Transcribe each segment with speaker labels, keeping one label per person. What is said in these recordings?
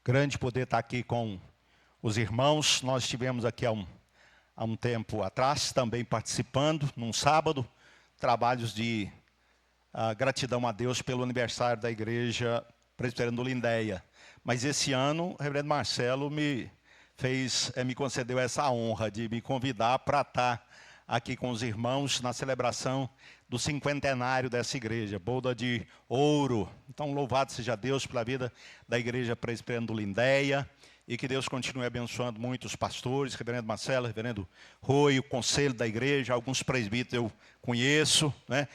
Speaker 1: Grande poder estar aqui com os irmãos. Nós estivemos aqui há um tempo atrás, também participando, num sábado, trabalhos de gratidão a Deus pelo aniversário da Igreja Presbiteriana do Lindéia. Mas esse ano, o reverendo Marcelo me concedeu essa honra de me convidar para estar aqui com os irmãos na celebração do cinquentenário dessa igreja, boda de ouro. Então, louvado seja Deus pela vida da Igreja Presbiteriana do Lindéia, e que Deus continue abençoando muito os pastores, reverendo Marcelo, reverendo Rui, o conselho da igreja. Alguns presbíteros eu conheço, né?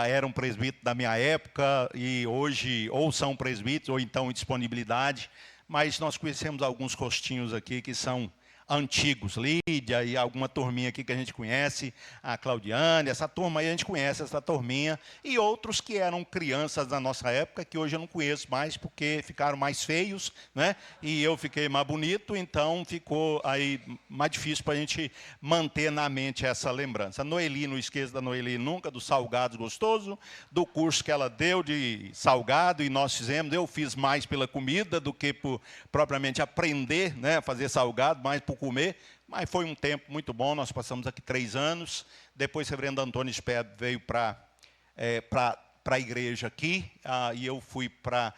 Speaker 1: Eram presbíteros da minha época e hoje ou são presbíteros ou então em disponibilidade, mas nós conhecemos alguns rostinhos aqui que são antigos, Lídia e alguma turminha aqui que a gente conhece, a Claudiane, essa turma aí a gente conhece, essa turminha, e outros que eram crianças da nossa época, que hoje eu não conheço mais, porque ficaram mais feios, né? E eu fiquei mais bonito, então ficou aí mais difícil para a gente manter na mente essa lembrança. A Noeli, não esqueça da Noeli nunca, do Salgados Gostoso, do curso que ela deu de salgado, e nós fizemos, eu fiz mais pela comida do que por propriamente aprender, né, a fazer salgado, mais por comer, mas foi um tempo muito bom. Nós passamos aqui 3 anos, depois o reverendo Antônio Speb veio para a igreja aqui, e eu fui para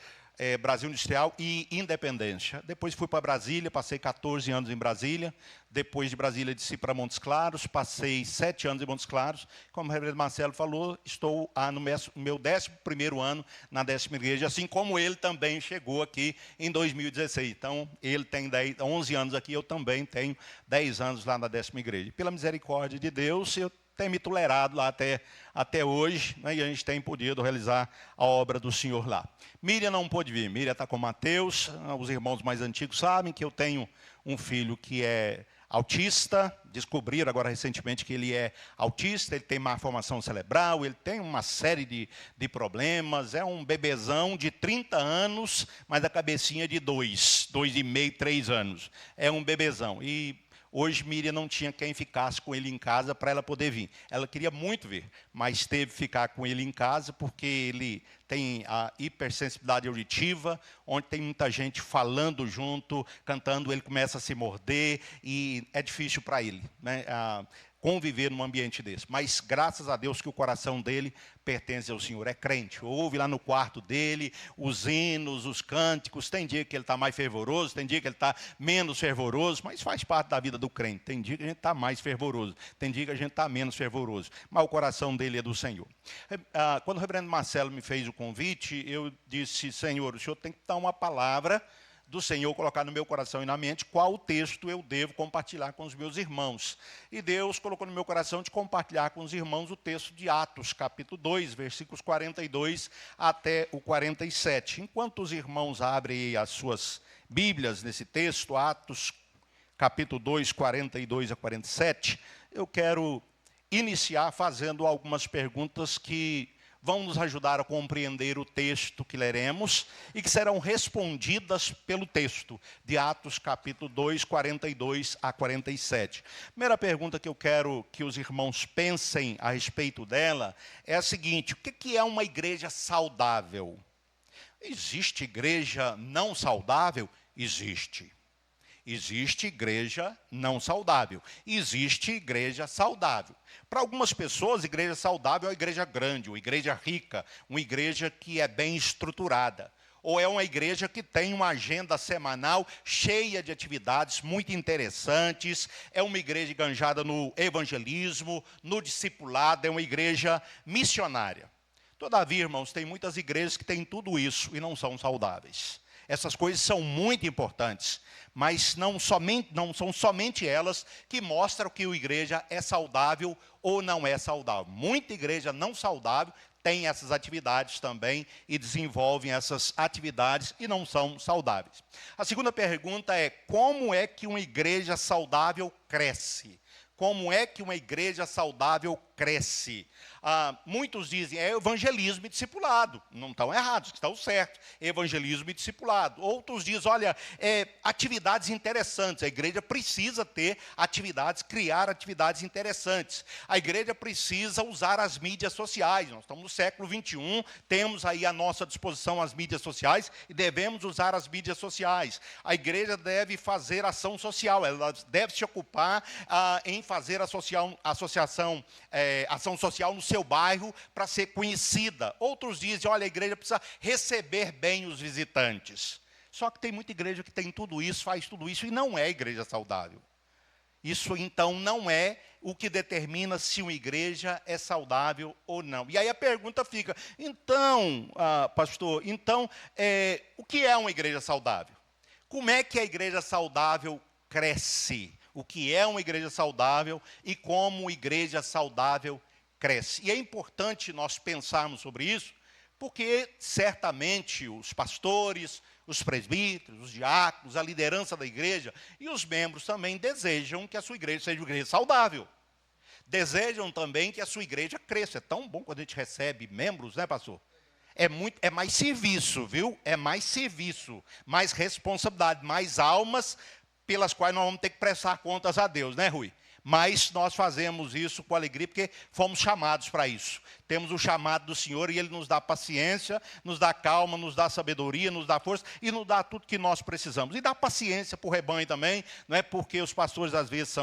Speaker 1: Brasil Industrial e Independência. Depois fui para Brasília, passei 14 anos em Brasília. Depois de Brasília, desci para Montes Claros, passei 7 anos em Montes Claros. Como o reverendo Marcelo falou, estou no meu 11º ano na 10ª igreja, assim como ele também chegou aqui em 2016. Então, ele tem 11 anos aqui, eu também tenho 10 anos lá na 10ª igreja. Pela misericórdia de Deus, eu tenho me tolerado lá até hoje, né, e a gente tem podido realizar a obra do Senhor lá. Miriam não pôde vir, Miriam está com o Mateus. Os irmãos mais antigos sabem que eu tenho um filho que é autista. Descobriram agora recentemente que ele é autista, ele tem má formação cerebral, ele tem uma série de problemas. É um bebezão de 30 anos, mas a cabecinha de 2,5, 3 anos. É um bebezão. E hoje Miriam não tinha quem ficasse com ele em casa para ela poder vir. Ela queria muito vir, mas teve que ficar com ele em casa porque ele tem a hipersensibilidade auditiva, onde tem muita gente falando junto, cantando, ele começa a se morder e é difícil para ele, né, conviver num ambiente desse. Mas graças a Deus que o coração dele pertence ao Senhor, é crente. Ouve lá no quarto dele os hinos, os cânticos. Tem dia que ele está mais fervoroso, tem dia que ele está menos fervoroso, mas faz parte da vida do crente. Tem dia que a gente está mais fervoroso, tem dia que a gente está menos fervoroso, mas o coração dele é do Senhor. Quando o reverendo Marcelo me fez o convite, eu disse: Senhor, o Senhor tem que dar uma palavra do Senhor, colocar no meu coração e na mente qual texto eu devo compartilhar com os meus irmãos. E Deus colocou no meu coração de compartilhar com os irmãos o texto de Atos, capítulo 2, versículos 42 até o 47. Enquanto os irmãos abrem as suas Bíblias nesse texto, Atos, capítulo 2, 42 a 47, eu quero iniciar fazendo algumas perguntas que vão nos ajudar a compreender o texto que leremos e que serão respondidas pelo texto de Atos, capítulo 2, 42 a 47. Primeira pergunta que eu quero que os irmãos pensem a respeito dela é a seguinte: o que é uma igreja saudável? Existe igreja não saudável? Existe. Existe igreja não saudável, existe igreja saudável. Para algumas pessoas, igreja saudável é uma igreja grande, uma igreja rica, uma igreja que é bem estruturada. Ou é uma igreja que tem uma agenda semanal cheia de atividades muito interessantes, é uma igreja enganjada no evangelismo, no discipulado, é uma igreja missionária. Todavia, irmãos, tem muitas igrejas que têm tudo isso e não são saudáveis. Essas coisas são muito importantes, mas não são somente elas que mostram que a igreja é saudável ou não é saudável. Muita igreja não saudável tem essas atividades também e desenvolvem essas atividades e não são saudáveis. A segunda pergunta é: como é que uma igreja saudável cresce? Como é que uma igreja saudável cresce? Muitos dizem, é evangelismo e discipulado. Não estão errados, estão certos. Evangelismo e discipulado. Outros dizem, olha, atividades interessantes. A igreja precisa ter atividades, criar atividades interessantes. A igreja precisa usar as mídias sociais. Nós estamos no século XXI, temos aí à nossa disposição as mídias sociais e devemos usar as mídias sociais. A igreja deve fazer ação social, ela deve se ocupar em fazer ação social no seu bairro para ser conhecida. Outros dizem, olha, a igreja precisa receber bem os visitantes. Só que tem muita igreja que tem tudo isso, faz tudo isso e não é igreja saudável. Isso, então, não é o que determina se uma igreja é saudável ou não. E aí a pergunta fica, então, pastor, o que é uma igreja saudável? Como é que a igreja saudável cresce? O que é uma igreja saudável e como uma igreja saudável cresce? E é importante nós pensarmos sobre isso, porque certamente os pastores, os presbíteros, os diáconos, a liderança da igreja e os membros também desejam que a sua igreja seja uma igreja saudável. Desejam também que a sua igreja cresça. É tão bom quando a gente recebe membros, né, pastor? É mais serviço, viu? É mais serviço, mais responsabilidade, mais almas pelas quais nós vamos ter que prestar contas a Deus, né, Rui? Mas nós fazemos isso com alegria, porque fomos chamados para isso. Temos o chamado do Senhor e Ele nos dá paciência, nos dá calma, nos dá sabedoria, nos dá força e nos dá tudo que nós precisamos. E dá paciência para o rebanho também, não é porque os pastores às vezes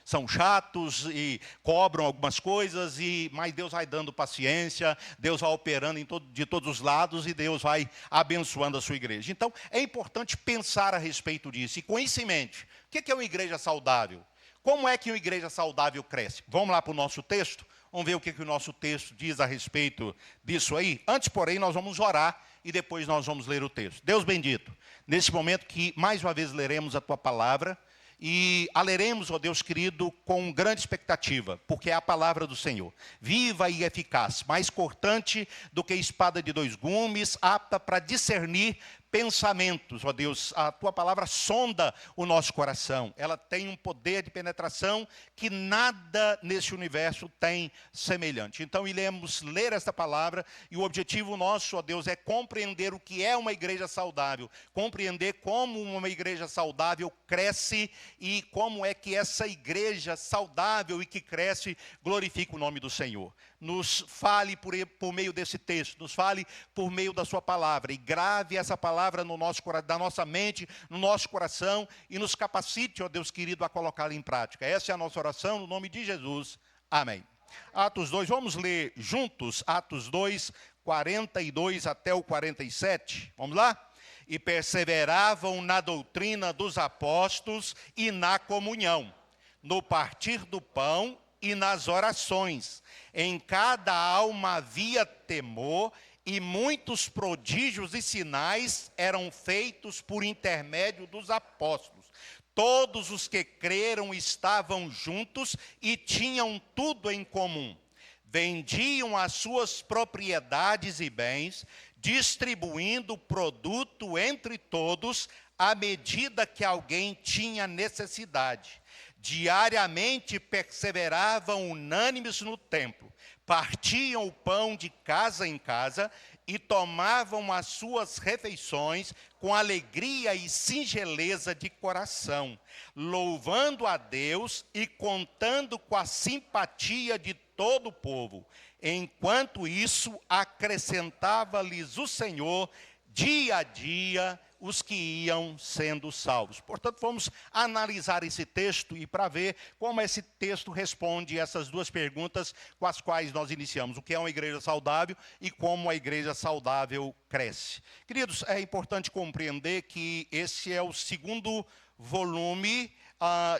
Speaker 1: são chatos e cobram algumas coisas, mas Deus vai dando paciência, Deus vai operando de todos os lados e Deus vai abençoando a sua igreja. Então, é importante pensar a respeito disso. E com isso em mente, o que é uma igreja saudável? Como é que uma igreja saudável cresce? Vamos lá para o nosso texto? Vamos ver o que o nosso texto diz a respeito disso aí? Antes, porém, nós vamos orar e depois nós vamos ler o texto. Deus bendito, nesse momento que mais uma vez leremos a Tua palavra, e a leremos, ó Deus querido, com grande expectativa, porque é a palavra do Senhor, viva e eficaz, mais cortante do que espada de dois gumes, apta para discernir pensamentos, ó Deus. A Tua palavra sonda o nosso coração, ela tem um poder de penetração que nada nesse universo tem semelhante. Então iremos ler esta palavra e o objetivo nosso, ó Deus, é compreender o que é uma igreja saudável, compreender como uma igreja saudável cresce e como é que essa igreja saudável e que cresce glorifica o nome do Senhor. Nos fale por meio desse texto, nos fale por meio da sua palavra e grave essa palavra no nosso coração, da nossa mente, no nosso coração e nos capacite, ó Deus querido, a colocá-la em prática. Essa é a nossa oração, no nome de Jesus. Amém. Atos 2, vamos ler juntos, Atos 2, 42 até o 47. Vamos lá? E perseveravam na doutrina dos apóstolos e na comunhão, no partir do pão e nas orações. Em cada alma havia temor, e muitos prodígios e sinais eram feitos por intermédio dos apóstolos. Todos os que creram estavam juntos e tinham tudo em comum. Vendiam as suas propriedades e bens, distribuindo o produto entre todos, à medida que alguém tinha necessidade. Diariamente perseveravam unânimes no templo, partiam o pão de casa em casa e tomavam as suas refeições com alegria e singeleza de coração, louvando a Deus e contando com a simpatia de todo o povo. Enquanto isso, acrescentava-lhes o Senhor dia a dia os que iam sendo salvos. Portanto, vamos analisar esse texto e para ver como esse texto responde essas duas perguntas com as quais nós iniciamos. O que é uma igreja saudável e como a igreja saudável cresce. Queridos, é importante compreender que esse é o segundo volume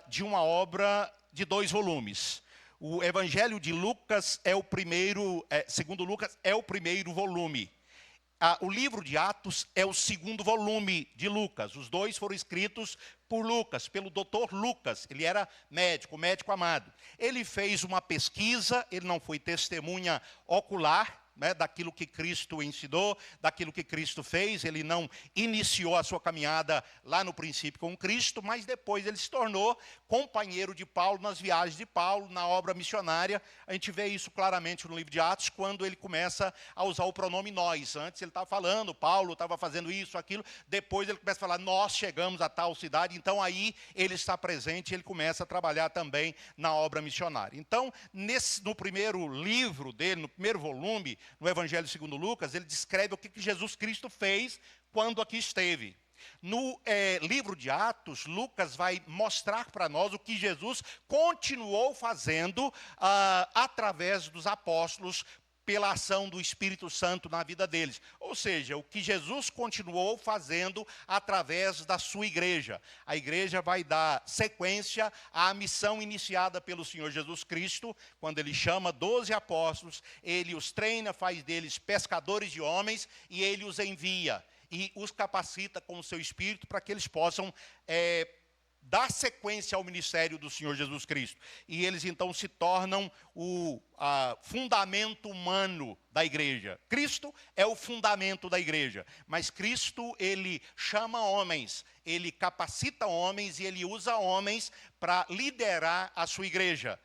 Speaker 1: de uma obra de 2 volumes. O Evangelho de Lucas é o primeiro, segundo Lucas, é o primeiro volume. O livro de Atos é o segundo volume de Lucas. Os dois foram escritos por Lucas, pelo doutor Lucas. Ele era médico amado. Ele fez uma pesquisa, ele não foi testemunha ocular, né, daquilo que Cristo ensinou, daquilo que Cristo fez. Ele não iniciou a sua caminhada lá no princípio com Cristo, mas depois ele se tornou companheiro de Paulo nas viagens de Paulo, na obra missionária. A gente vê isso claramente no livro de Atos, quando ele começa a usar o pronome nós. Antes ele estava falando, Paulo estava fazendo isso, aquilo. Depois ele começa a falar, nós chegamos a tal cidade. Então aí ele está presente, ele começa a trabalhar também na obra missionária. Então, no primeiro livro dele, no primeiro volume, no Evangelho segundo Lucas, ele descreve o que Jesus Cristo fez quando aqui esteve. No livro de Atos, Lucas vai mostrar para nós o que Jesus continuou fazendo através dos apóstolos, pela ação do Espírito Santo na vida deles. Ou seja, o que Jesus continuou fazendo através da sua igreja. A igreja vai dar sequência à missão iniciada pelo Senhor Jesus Cristo, quando ele chama 12 apóstolos, ele os treina, faz deles pescadores de homens, e ele os envia e os capacita com o seu Espírito para que eles possam dar sequência ao ministério do Senhor Jesus Cristo. E eles então se tornam o fundamento humano da igreja. Cristo é o fundamento da igreja, mas Cristo, ele chama homens, ele capacita homens e ele usa homens para liderar a sua igreja.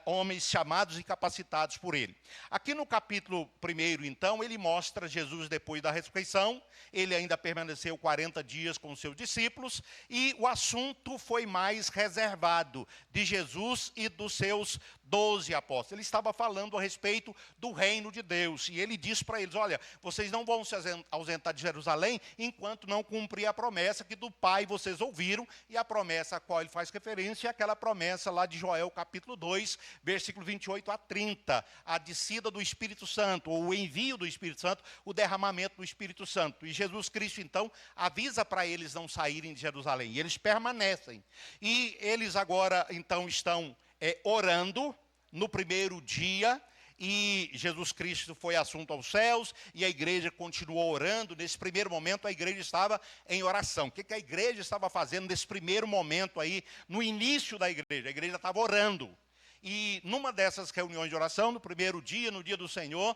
Speaker 1: Homens chamados e capacitados por ele. Aqui no capítulo 1, então, ele mostra Jesus depois da ressurreição. Ele ainda permaneceu 40 dias com os seus discípulos, e o assunto foi mais reservado de Jesus e dos seus 12 apóstolos. Ele estava falando a respeito do reino de Deus, e ele disse para eles, olha, vocês não vão se ausentar de Jerusalém enquanto não cumprir a promessa que do Pai vocês ouviram, e a promessa a qual ele faz referência é aquela promessa lá de Joel capítulo 2, versículo 28 a 30, a descida do Espírito Santo, ou o envio do Espírito Santo, o derramamento do Espírito Santo. E Jesus Cristo, então, avisa para eles não saírem de Jerusalém, e eles permanecem. E eles agora, então, estão orando no primeiro dia, e Jesus Cristo foi assunto aos céus, e a igreja continuou orando. Nesse primeiro momento, a igreja estava em oração. O que a igreja estava fazendo nesse primeiro momento aí, no início da igreja? A igreja estava orando. E numa dessas reuniões de oração, no primeiro dia, no dia do Senhor,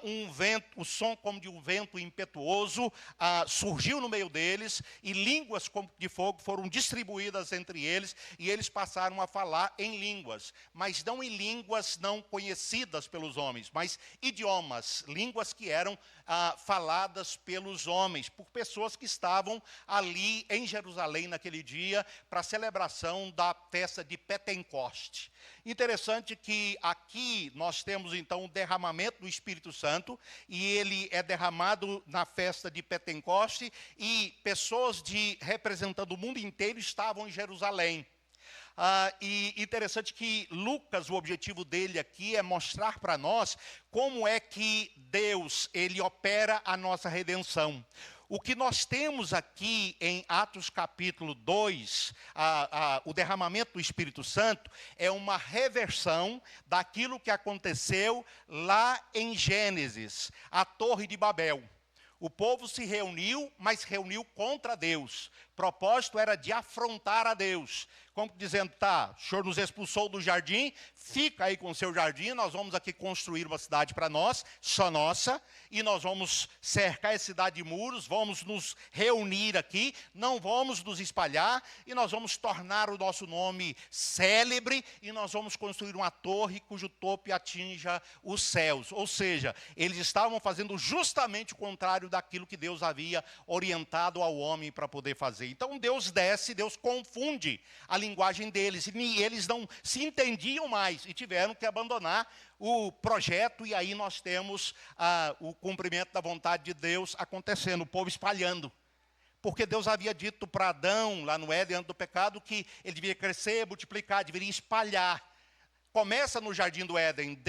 Speaker 1: um vento, o som como de um vento impetuoso surgiu no meio deles, e línguas como de fogo foram distribuídas entre eles, e eles passaram a falar em línguas, mas não em línguas não conhecidas pelos homens, mas idiomas, línguas que eram faladas pelos homens, por pessoas que estavam ali em Jerusalém naquele dia, para a celebração da festa de Pentecoste. Interessante que aqui nós temos então o derramamento do Espírito Santo, e ele é derramado na festa de Pentecoste, e pessoas representando o mundo inteiro estavam em Jerusalém. E interessante que Lucas, o objetivo dele aqui é mostrar para nós como é que Deus, ele opera a nossa redenção. O que nós temos aqui em Atos capítulo 2, o derramamento do Espírito Santo, é uma reversão daquilo que aconteceu lá em Gênesis, a Torre de Babel. O povo se reuniu, mas reuniu contra Deus. O propósito era de afrontar a Deus. Como dizendo, tá, o Senhor nos expulsou do jardim, fica aí com o seu jardim, nós vamos aqui construir uma cidade para nós, só nossa, e nós vamos cercar essa cidade de muros, vamos nos reunir aqui, não vamos nos espalhar, e nós vamos tornar o nosso nome célebre, e nós vamos construir uma torre cujo topo atinja os céus. Ou seja, eles estavam fazendo justamente o contrário daquilo que Deus havia orientado ao homem para poder fazer. Então Deus desce, Deus confunde a linguagem deles, e eles não se entendiam mais, e tiveram que abandonar o projeto, e aí nós temos o cumprimento da vontade de Deus acontecendo, o povo espalhando. Porque Deus havia dito para Adão, lá no Éden, antes do pecado, que ele devia crescer, multiplicar, deveria espalhar. Começa no Jardim do Éden.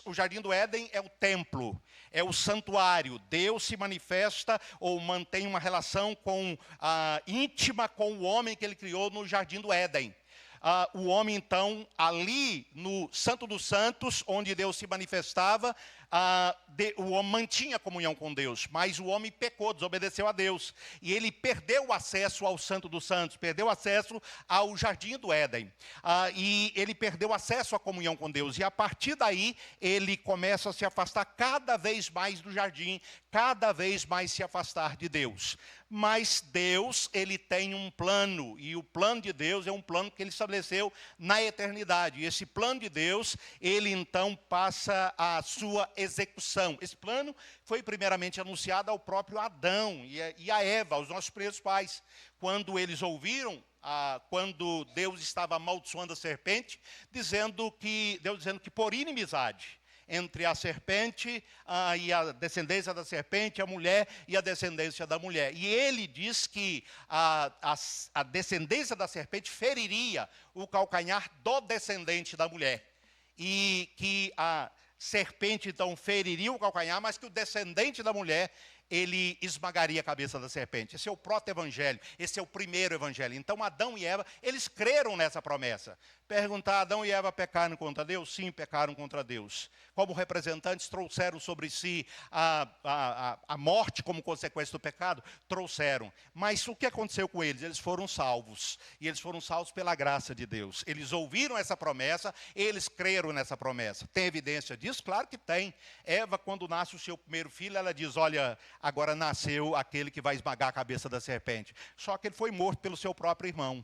Speaker 1: O Jardim do Éden é o templo, é o santuário. Deus se manifesta ou mantém uma relação íntima com o homem que ele criou no Jardim do Éden. O homem, então, ali no Santo dos Santos, onde Deus se manifestava, o homem mantinha comunhão com Deus, mas o homem pecou, desobedeceu a Deus. E ele perdeu o acesso ao Santo dos Santos, perdeu acesso ao Jardim do Éden. E ele perdeu acesso à comunhão com Deus. E a partir daí, ele começa a se afastar cada vez mais do jardim, cada vez mais se afastar de Deus. Mas Deus, ele tem um plano, e o plano de Deus é um plano que ele estabeleceu na eternidade. E esse plano de Deus, ele então passa a sua execução. Esse plano foi primeiramente anunciado ao próprio Adão e a Eva, aos nossos primeiros pais. Quando eles ouviram, quando Deus estava amaldiçoando a serpente, Deus dizendo que por inimizade entre a serpente e a descendência da serpente, a mulher e a descendência da mulher. E ele diz que a descendência da serpente feriria o calcanhar do descendente da mulher. E que a serpente, então, feriria o calcanhar, mas que o descendente da mulher, ele esmagaria a cabeça da serpente. Esse é o proto-evangelho, esse é o primeiro evangelho. Então, Adão e Eva, eles creram nessa promessa. Perguntar, Adão e Eva pecaram contra Deus? Sim, pecaram contra Deus. Como representantes, trouxeram sobre si a morte como consequência do pecado? Trouxeram. Mas o que aconteceu com eles? Eles foram salvos. E eles foram salvos pela graça de Deus. Eles ouviram essa promessa, eles creram nessa promessa. Tem evidência disso? Claro que tem. Eva, quando nasce o seu primeiro filho, ela diz, olha, agora nasceu aquele que vai esmagar a cabeça da serpente. Só que ele foi morto pelo seu próprio irmão.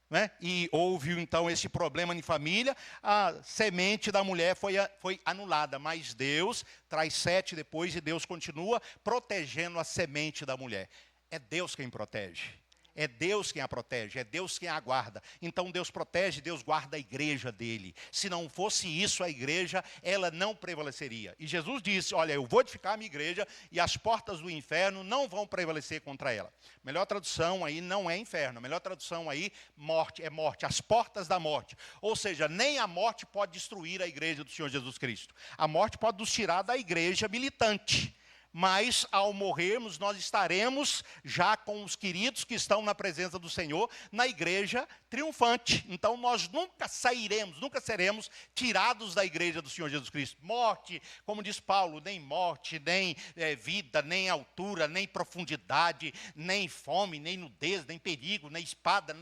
Speaker 1: Né? E houve então esse problema em família, a semente da mulher foi anulada, mas Deus traz Sete depois e Deus continua protegendo a semente da mulher. É Deus quem protege. É Deus quem a protege, é Deus quem a guarda. Então Deus protege, Deus guarda a igreja dele. Se não fosse isso, a igreja, ela não prevaleceria. E Jesus disse, olha, eu vou edificar a minha igreja e as portas do inferno não vão prevalecer contra ela. Melhor tradução aí não é inferno, a melhor tradução aí, morte, é morte, as portas da morte. Ou seja, nem a morte pode destruir a igreja do Senhor Jesus Cristo. A morte pode nos tirar da igreja militante. Mas ao morrermos, nós estaremos já com os queridos que estão na presença do Senhor, na igreja triunfante. Então nós nunca sairemos, nunca seremos tirados da igreja do Senhor Jesus Cristo. Morte, como diz Paulo, nem morte, nem vida, nem altura, nem profundidade, nem fome, nem nudez, nem perigo, nem espada,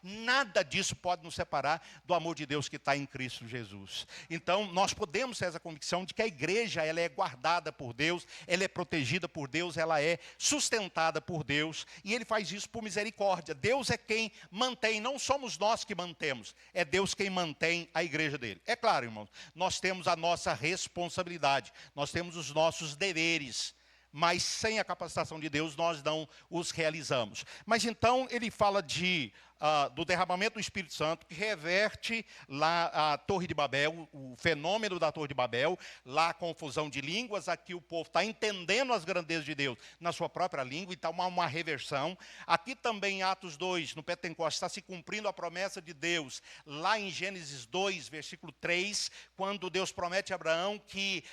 Speaker 1: nada disso pode nos separar do amor de Deus que está em Cristo Jesus. Então nós podemos ter essa convicção de que a igreja, ela é guardada por Deus, ela é protegida por Deus, ela é sustentada por Deus, e ele faz isso por misericórdia. Deus é quem mantém, não somos nós que mantemos, é Deus quem mantém a igreja dele. É claro, irmãos, nós temos a nossa responsabilidade, nós temos os nossos deveres, mas sem a capacitação de Deus nós não os realizamos. Mas então ele fala do derramamento do Espírito Santo, que reverte lá a Torre de Babel, o fenômeno da Torre de Babel, lá a confusão de línguas, aqui o povo está entendendo as grandezas de Deus na sua própria língua, então há uma reversão. Aqui também em Atos 2, no Pentecostes, está se cumprindo a promessa de Deus, lá em Gênesis 2, versículo 3, quando Deus promete a Abraão que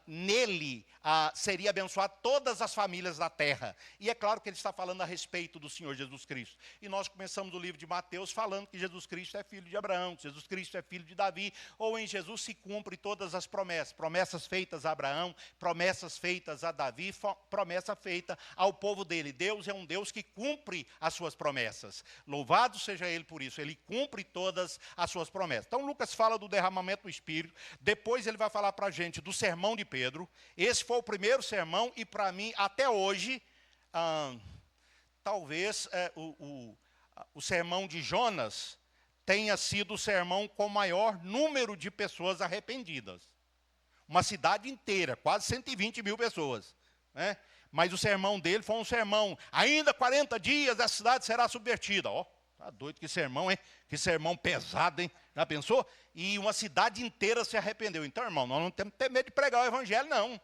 Speaker 1: nele seria abençoado todas as famílias da terra. E é claro que ele está falando a respeito do Senhor Jesus Cristo. E nós começamos o livro de Mateus falando que Jesus Cristo é filho de Abraão, que Jesus Cristo é filho de Davi, ou em Jesus se cumpre todas as promessas. Promessas feitas a Abraão, promessas feitas a Davi, promessa feita ao povo dele. Deus é um Deus que cumpre as suas promessas. Louvado seja ele por isso, ele cumpre todas as suas promessas. Então Lucas fala do derramamento do Espírito, depois ele vai falar para a gente do sermão de Pedro. Esse foi o primeiro sermão e para mim, até hoje, talvez o sermão de Jonas tenha sido o sermão com maior número de pessoas arrependidas. Uma cidade inteira, quase 120 mil pessoas. Né? Mas o sermão dele foi um sermão, ainda 40 dias a cidade será subvertida. Ó, tá doido, que sermão, hein? Que sermão pesado, hein? Já pensou? E uma cidade inteira se arrependeu. Então, irmão, nós não temos que ter medo de pregar o evangelho, não.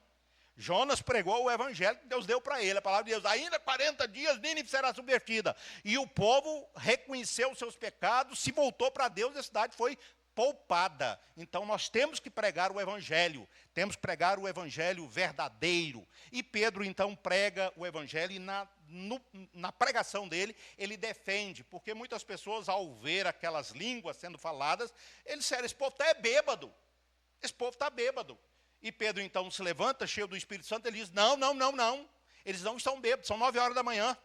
Speaker 1: Jonas pregou o evangelho que Deus deu para ele, a palavra de Deus. Ainda 40 dias, Nínive será subvertida. E o povo reconheceu os seus pecados, se voltou para Deus e a cidade foi poupada. Então nós temos que pregar o evangelho, temos que pregar o evangelho verdadeiro. E Pedro então prega o evangelho e na pregação dele, ele defende, porque muitas pessoas ao ver aquelas línguas sendo faladas, eles disseram, esse povo está bêbado, esse povo está bêbado. E Pedro então se levanta, cheio do Espírito Santo, ele diz, não. Eles não estão bêbados, são 9 horas da manhã.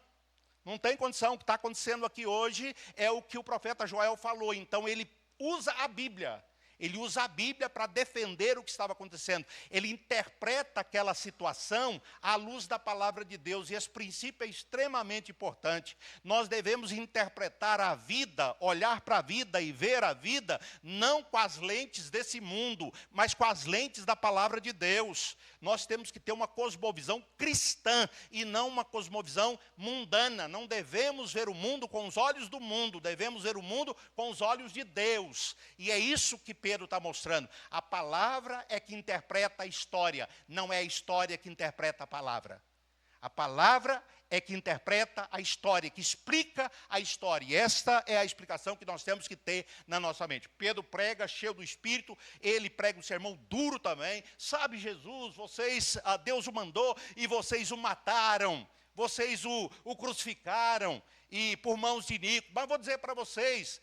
Speaker 1: Não tem condição, o que está acontecendo aqui hoje é o que o profeta Joel falou. Então ele usa a Bíblia. Ele usa a Bíblia para defender o que estava acontecendo. Ele interpreta aquela situação à luz da palavra de Deus. E esse princípio é extremamente importante. Nós devemos interpretar a vida, olhar para a vida e ver a vida, não com as lentes desse mundo, mas com as lentes da palavra de Deus. Nós temos que ter uma cosmovisão cristã e não uma cosmovisão mundana. Não devemos ver o mundo com os olhos do mundo, devemos ver o mundo com os olhos de Deus. E é isso que Pedro está mostrando. A palavra é que interpreta a história, não é a história que interpreta a palavra. A palavra é que interpreta a história, que explica a história. E esta é a explicação que nós temos que ter na nossa mente. Pedro prega cheio do Espírito, ele prega um sermão duro também. Sabe, Jesus, Deus o mandou e vocês o mataram. Vocês o crucificaram e por mãos de Nico. Mas vou dizer para vocês,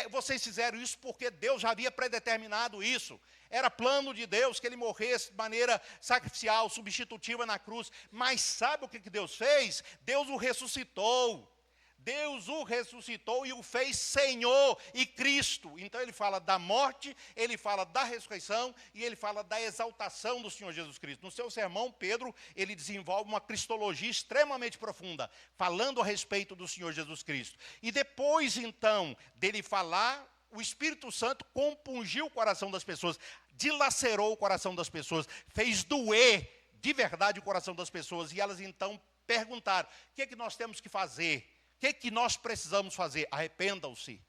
Speaker 1: vocês fizeram isso porque Deus já havia predeterminado isso. Era plano de Deus que ele morresse de maneira sacrificial, substitutiva na cruz. Mas sabe o que Deus fez? Deus o ressuscitou. Deus o ressuscitou e o fez Senhor e Cristo. Então ele fala da morte, ele fala da ressurreição e ele fala da exaltação do Senhor Jesus Cristo. No seu sermão, Pedro, ele desenvolve uma cristologia extremamente profunda, falando a respeito do Senhor Jesus Cristo. E depois, então, dele falar, o Espírito Santo compungiu o coração das pessoas, dilacerou o coração das pessoas, fez doer de verdade o coração das pessoas. E elas, então, perguntaram, o que é que nós temos que fazer? O que é que nós precisamos fazer? Arrependam-se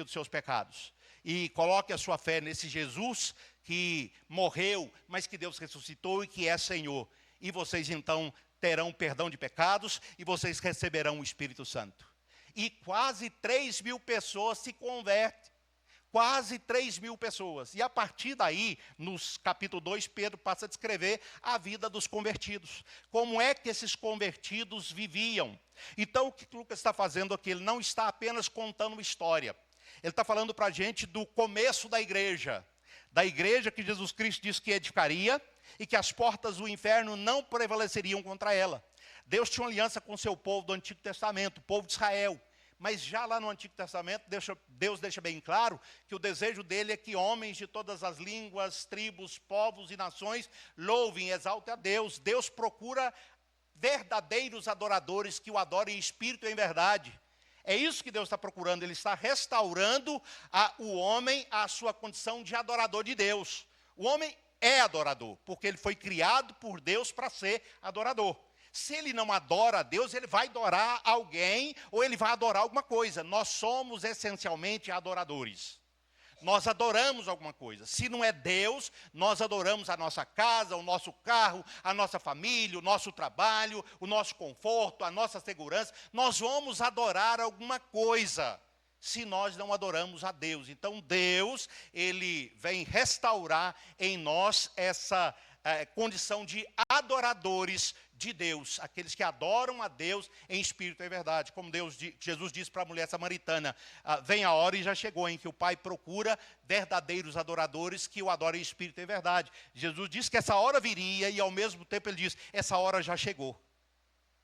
Speaker 1: dos seus pecados. E coloque a sua fé nesse Jesus que morreu, mas que Deus ressuscitou e que é Senhor. E vocês então terão perdão de pecados e vocês receberão o Espírito Santo. E quase 3.000 pessoas se convertem. Quase 3.000 pessoas. E a partir daí, no capítulo 2, Pedro passa a descrever a vida dos convertidos. Como é que esses convertidos viviam? Então, o que Lucas está fazendo aqui? Ele não está apenas contando uma história. Ele está falando para a gente do começo da igreja que Jesus Cristo disse que edificaria e que as portas do inferno não prevaleceriam contra ela. Deus tinha uma aliança com o seu povo do Antigo Testamento, o povo de Israel. Mas já lá no Antigo Testamento, Deus deixa bem claro que o desejo dele é que homens de todas as línguas, tribos, povos e nações louvem e exaltem a Deus. Deus procura verdadeiros adoradores que o adorem em espírito e em verdade. É isso que Deus está procurando. Ele está restaurando o homem à sua condição de adorador de Deus. O homem é adorador, porque ele foi criado por Deus para ser adorador. Se ele não adora a Deus, ele vai adorar alguém ou ele vai adorar alguma coisa. Nós somos essencialmente adoradores. Nós adoramos alguma coisa. Se não é Deus, nós adoramos a nossa casa, o nosso carro, a nossa família, o nosso trabalho, o nosso conforto, a nossa segurança. Nós vamos adorar alguma coisa se nós não adoramos a Deus. Então Deus, ele vem restaurar em nós essa condição de adoradores de Deus, aqueles que adoram a Deus em espírito e verdade. Como Jesus disse para a mulher samaritana, vem a hora e já chegou em que o Pai procura verdadeiros adoradores que o adorem em espírito e verdade. Jesus disse que essa hora viria e ao mesmo tempo ele diz, essa hora já chegou.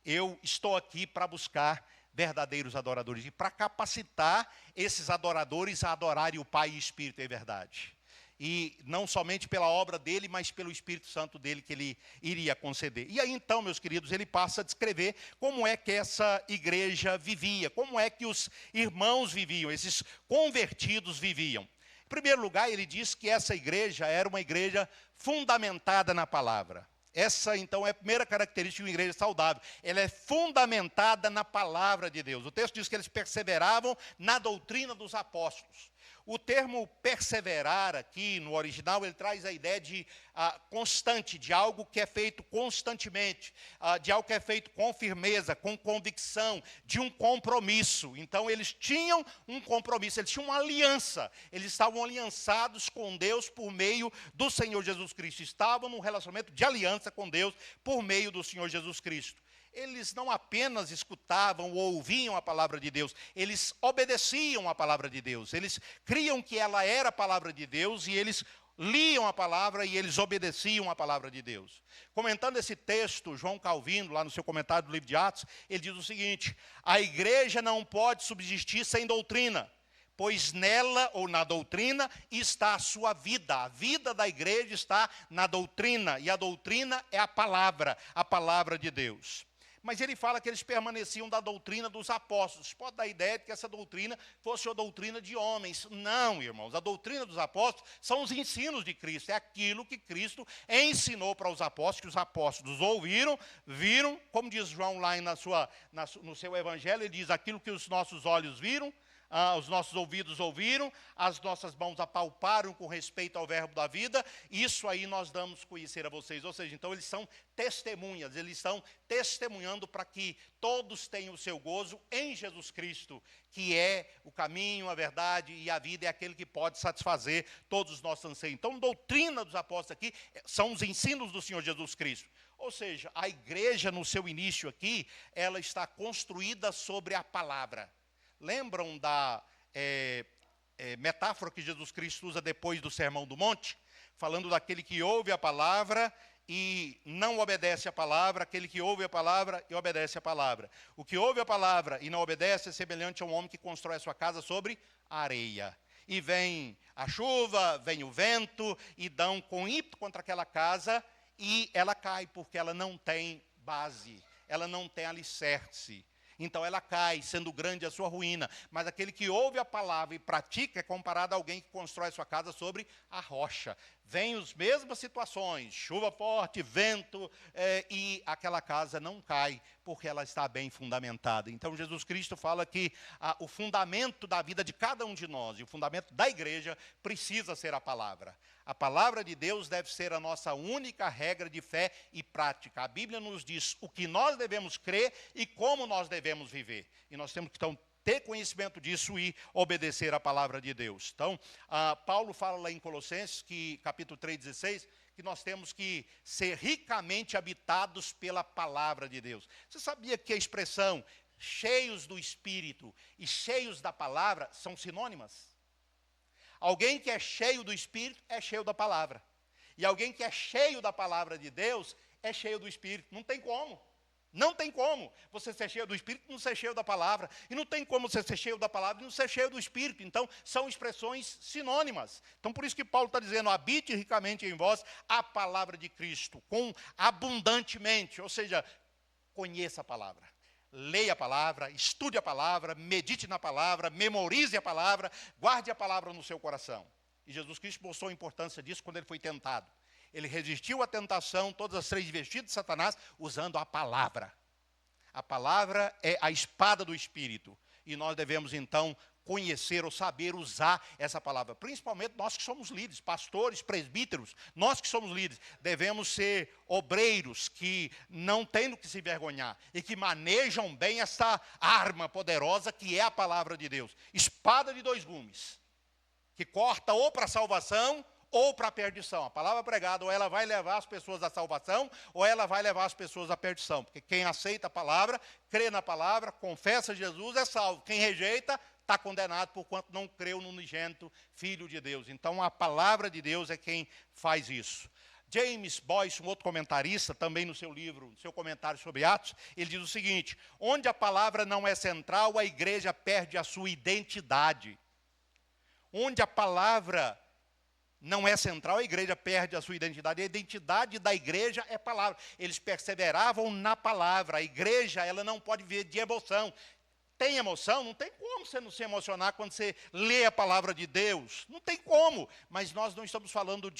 Speaker 1: Eu estou aqui para buscar verdadeiros adoradores e para capacitar esses adoradores a adorarem o Pai em espírito e verdade. E não somente pela obra dele, mas pelo Espírito Santo dele que ele iria conceder. E aí então, meus queridos, ele passa a descrever como é que essa igreja vivia, como é que os irmãos viviam, esses convertidos viviam. Em primeiro lugar, ele diz que essa igreja era uma igreja fundamentada na palavra. Essa, então, é a primeira característica de uma igreja saudável. Ela é fundamentada na palavra de Deus. O texto diz que eles perseveravam na doutrina dos apóstolos. O termo perseverar aqui, no original, ele traz a ideia de constante, de algo que é feito constantemente, de algo que é feito com firmeza, com convicção, de um compromisso. Então, eles tinham um compromisso, eles tinham uma aliança. Eles estavam aliançados com Deus por meio do Senhor Jesus Cristo. Estavam num relacionamento de aliança com Deus por meio do Senhor Jesus Cristo. Eles não apenas escutavam ou ouviam a palavra de Deus, eles obedeciam a palavra de Deus. Eles criam que ela era a palavra de Deus e eles liam a palavra e eles obedeciam a palavra de Deus. Comentando esse texto, João Calvino, lá no seu comentário do livro de Atos, ele diz o seguinte: a igreja não pode subsistir sem doutrina, pois nela, ou na doutrina, está a sua vida. A vida da igreja está na doutrina, e a doutrina é a palavra de Deus. Mas ele fala que eles permaneciam da doutrina dos apóstolos. Pode dar a ideia de que essa doutrina fosse a doutrina de homens. Não, irmãos, a doutrina dos apóstolos são os ensinos de Cristo. É aquilo que Cristo ensinou para os apóstolos, que os apóstolos ouviram, viram, como diz João lá no seu evangelho, ele diz: aquilo que os nossos olhos viram, os nossos ouvidos ouviram, as nossas mãos apalparam com respeito ao verbo da vida, isso aí nós damos conhecer a vocês. Ou seja, então eles são testemunhas, eles estão testemunhando para que todos tenham o seu gozo em Jesus Cristo, que é o caminho, a verdade e a vida, é aquele que pode satisfazer todos os nossos anseios. Então, a doutrina dos apóstolos aqui são os ensinos do Senhor Jesus Cristo. Ou seja, a igreja no seu início aqui, ela está construída sobre a palavra. Lembram da metáfora que Jesus Cristo usa depois do Sermão do Monte? Falando daquele que ouve a palavra e não obedece a palavra, aquele que ouve a palavra e obedece a palavra. O que ouve a palavra e não obedece é semelhante a um homem que constrói a sua casa sobre areia. E vem a chuva, vem o vento, e dão com ímpeto contra aquela casa, e ela cai, porque ela não tem base, ela não tem alicerce. Então ela cai, sendo grande a sua ruína. Mas aquele que ouve a palavra e pratica é comparado a alguém que constrói sua casa sobre a rocha. Vêm as mesmas situações, chuva forte, vento, e aquela casa não cai, porque ela está bem fundamentada. Então Jesus Cristo fala que o fundamento da vida de cada um de nós, e o fundamento da igreja, precisa ser a palavra. A palavra de Deus deve ser a nossa única regra de fé e prática. A Bíblia nos diz o que nós devemos crer e como nós devemos viver. E nós temos que, então, ter conhecimento disso e obedecer a palavra de Deus. Então, Paulo fala lá em Colossenses, capítulo 3,16, que nós temos que ser ricamente habitados pela palavra de Deus. Você sabia que a expressão cheios do Espírito e cheios da palavra são sinônimas? Alguém que é cheio do Espírito é cheio da palavra. E alguém que é cheio da palavra de Deus é cheio do Espírito. Não tem como. Não tem como você ser cheio do Espírito e não ser cheio da palavra. E não tem como você ser cheio da palavra e não ser cheio do Espírito. Então, são expressões sinônimas. Então, por isso que Paulo está dizendo: habite ricamente em vós a palavra de Cristo, com abundantemente. Ou seja, conheça a palavra. Leia a palavra, estude a palavra, medite na palavra, memorize a palavra, guarde a palavra no seu coração. E Jesus Cristo mostrou a importância disso quando ele foi tentado. Ele resistiu à tentação, todas as 3 investidas de Satanás, usando a palavra. A palavra é a espada do Espírito. E nós devemos, então, conhecer ou saber usar essa palavra. Principalmente nós que somos líderes, pastores, presbíteros, nós que somos líderes, devemos ser obreiros que não têm do que se vergonhar e que manejam bem essa arma poderosa que é a palavra de Deus. Espada de 2 gumes, que corta ou para a salvação ou para a perdição. A palavra pregada, ou ela vai levar as pessoas à salvação, ou ela vai levar as pessoas à perdição. Porque quem aceita a palavra, crê na palavra, confessa Jesus, é salvo. Quem rejeita, está condenado, porquanto não creu no unigênito Filho de Deus. Então, a palavra de Deus é quem faz isso. James Boyce, um outro comentarista, também no seu livro, no seu comentário sobre Atos, ele diz o seguinte: onde a palavra não é central, a igreja perde a sua identidade. Onde a palavra não é central, a igreja perde a sua identidade. A identidade da igreja é palavra. Eles perseveravam na palavra. A igreja, ela não pode viver de emoção. Tem emoção? Não tem como você não se emocionar quando você lê a palavra de Deus. Não tem como. Mas nós não estamos falando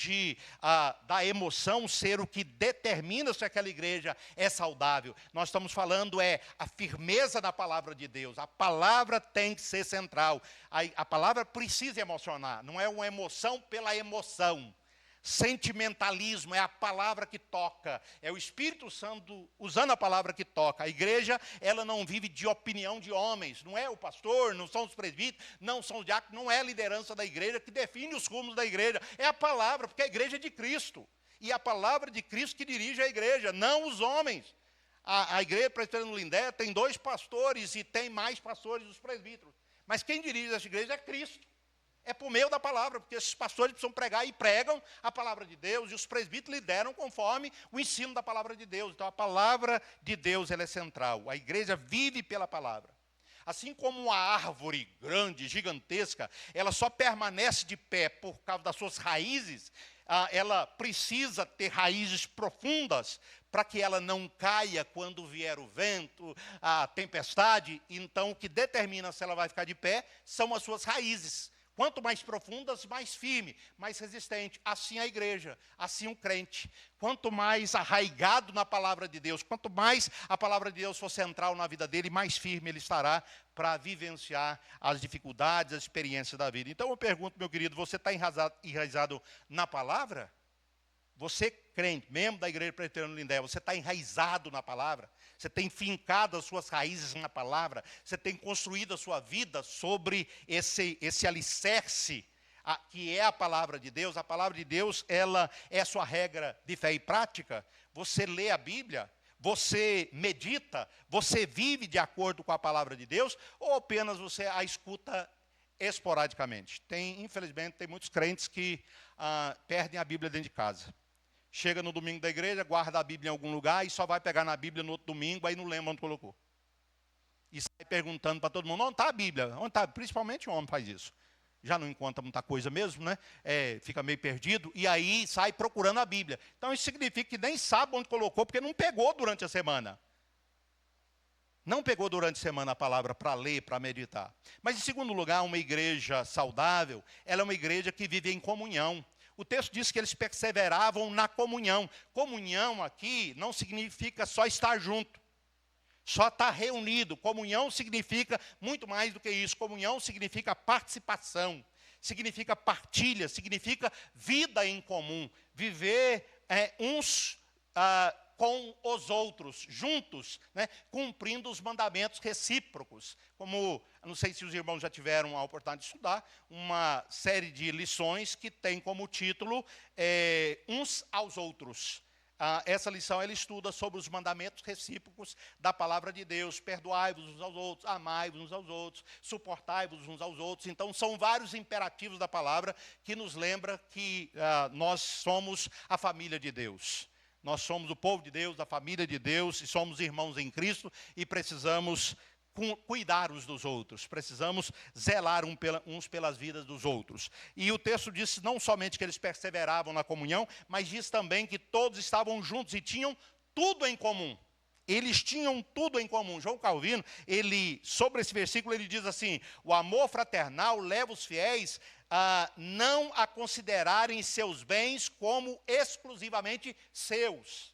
Speaker 1: da emoção ser o que determina se aquela igreja é saudável. Nós estamos falando a firmeza da palavra de Deus. A palavra tem que ser central. A palavra precisa emocionar. Não é uma emoção pela emoção. Sentimentalismo é a palavra que toca, é o Espírito Santo usando a palavra que toca. A igreja, ela não vive de opinião de homens, não é o pastor, não são os presbíteros, não são os diáconos, não é a liderança da igreja que define os rumos da igreja, é a palavra, porque a igreja é de Cristo, e a palavra de Cristo que dirige a igreja, não os homens. A igreja presbiteriana no Lindé tem 2 pastores e tem mais pastores dos presbíteros, mas quem dirige essa igreja é Cristo. É por meio da palavra, porque esses pastores precisam pregar e pregam a palavra de Deus, e os presbíteros lideram conforme o ensino da palavra de Deus. Então a palavra de Deus ela é central. A igreja vive pela palavra. Assim como uma árvore grande, gigantesca, ela só permanece de pé por causa das suas raízes, ela precisa ter raízes profundas para que ela não caia quando vier o vento, a tempestade. Então o que determina se ela vai ficar de pé são as suas raízes. Quanto mais profundas, mais firme, mais resistente. Assim a igreja, assim o crente. Quanto mais arraigado na palavra de Deus, quanto mais a palavra de Deus for central na vida dele, mais firme ele estará para vivenciar as dificuldades, as experiências da vida. Então eu pergunto, meu querido, você está enraizado na palavra? Você, crente, membro da Igreja Presbiteriana Lindéia, você está enraizado na palavra? Você tem fincado as suas raízes na palavra? Você tem construído a sua vida sobre esse alicerce, que é a palavra de Deus? A palavra de Deus, ela é a sua regra de fé e prática? Você lê a Bíblia? Você medita? Você vive de acordo com a palavra de Deus? Ou apenas você a escuta esporadicamente? Infelizmente, tem muitos crentes que perdem a Bíblia dentro de casa. Chega no domingo da igreja, guarda a Bíblia em algum lugar e só vai pegar na Bíblia no outro domingo, aí não lembra onde colocou. E sai perguntando para todo mundo, onde está a Bíblia? Onde está? Principalmente o homem faz isso. Já não encontra muita coisa mesmo, né? Fica meio perdido, e aí sai procurando a Bíblia. Então isso significa que nem sabe onde colocou, porque não pegou durante a semana. Não pegou durante a semana a palavra para ler, para meditar. Mas em segundo lugar, uma igreja saudável, ela é uma igreja que vive em comunhão. O texto diz que eles perseveravam na comunhão. Comunhão aqui não significa só estar junto, só estar reunido. Comunhão significa muito mais do que isso. Comunhão significa participação, significa partilha, significa vida em comum. Viver uns com os outros, juntos, né, cumprindo os mandamentos recíprocos. Como, não sei se os irmãos já tiveram a oportunidade de estudar, uma série de lições que tem como título Uns aos Outros. Essa lição ela estuda sobre os mandamentos recíprocos da palavra de Deus. Perdoai-vos uns aos outros, amai-vos uns aos outros, suportai-vos uns aos outros. Então são vários imperativos da palavra que nos lembra que nós somos a família de Deus. Nós somos o povo de Deus, a família de Deus, e somos irmãos em Cristo, e precisamos cuidar uns dos outros, precisamos zelar uns pelas vidas dos outros. E o texto diz não somente que eles perseveravam na comunhão, mas diz também que todos estavam juntos e tinham tudo em comum. Eles tinham tudo em comum. João Calvino, sobre esse versículo, ele diz assim: o amor fraternal leva os fiéis a não a considerarem seus bens como exclusivamente seus.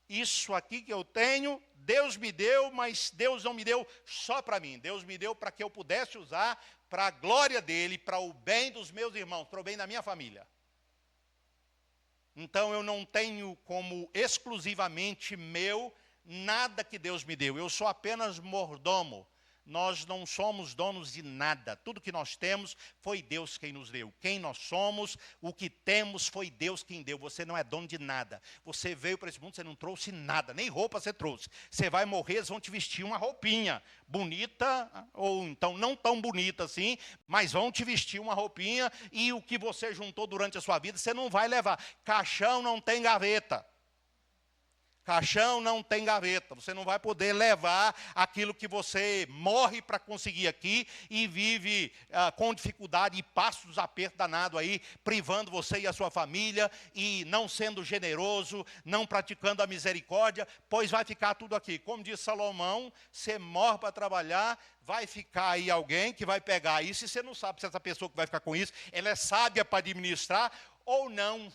Speaker 1: Isso aqui que eu tenho, Deus me deu, mas Deus não me deu só para mim. Deus me deu para que eu pudesse usar para a glória dele, para o bem dos meus irmãos, para o bem da minha família. Então eu não tenho como exclusivamente meu nada que Deus me deu. Eu sou apenas mordomo. Nós não somos donos de nada. Tudo que nós temos foi Deus quem nos deu. Quem nós somos, o que temos foi Deus quem deu. Você não é dono de nada. Você veio para esse mundo, você não trouxe nada. Nem roupa você trouxe. Você vai morrer, eles vão te vestir uma roupinha bonita, ou então não tão bonita assim, mas vão te vestir uma roupinha, e o que você juntou durante a sua vida, você não vai levar. Caixão não tem gaveta. Caixão não tem gaveta, você não vai poder levar aquilo que você morre para conseguir aqui e vive com dificuldade e passa os apertos danados aí, privando você e a sua família e não sendo generoso, não praticando a misericórdia, pois vai ficar tudo aqui. Como diz Salomão, você morre para trabalhar, vai ficar aí alguém que vai pegar isso e você não sabe se essa pessoa que vai ficar com isso, ela é sábia para administrar ou não,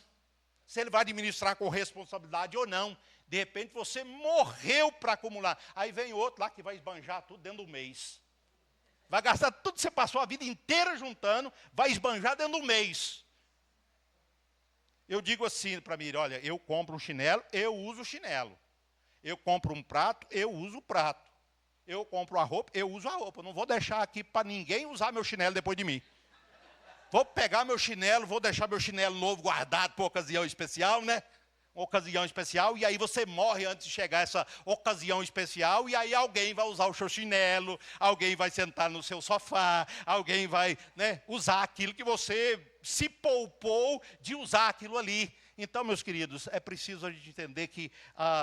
Speaker 1: se ele vai administrar com responsabilidade ou não. De repente você morreu para acumular. Aí vem outro lá que vai esbanjar tudo dentro do mês. Vai gastar tudo que você passou a vida inteira juntando, vai esbanjar dentro do mês. Eu digo assim para mim, olha, eu compro um chinelo, eu uso o chinelo. Eu compro um prato, eu uso o prato. Eu compro uma roupa, eu uso a roupa. Eu não vou deixar aqui para ninguém usar meu chinelo depois de mim. Vou pegar meu chinelo, vou deixar meu chinelo novo guardado por ocasião especial, né? uma ocasião especial, e aí você morre antes de chegar essa ocasião especial, e aí alguém vai usar o seu chinelo, alguém vai sentar no seu sofá, alguém vai, né, usar aquilo que você se poupou de usar aquilo ali. Então, meus queridos, é preciso a gente entender que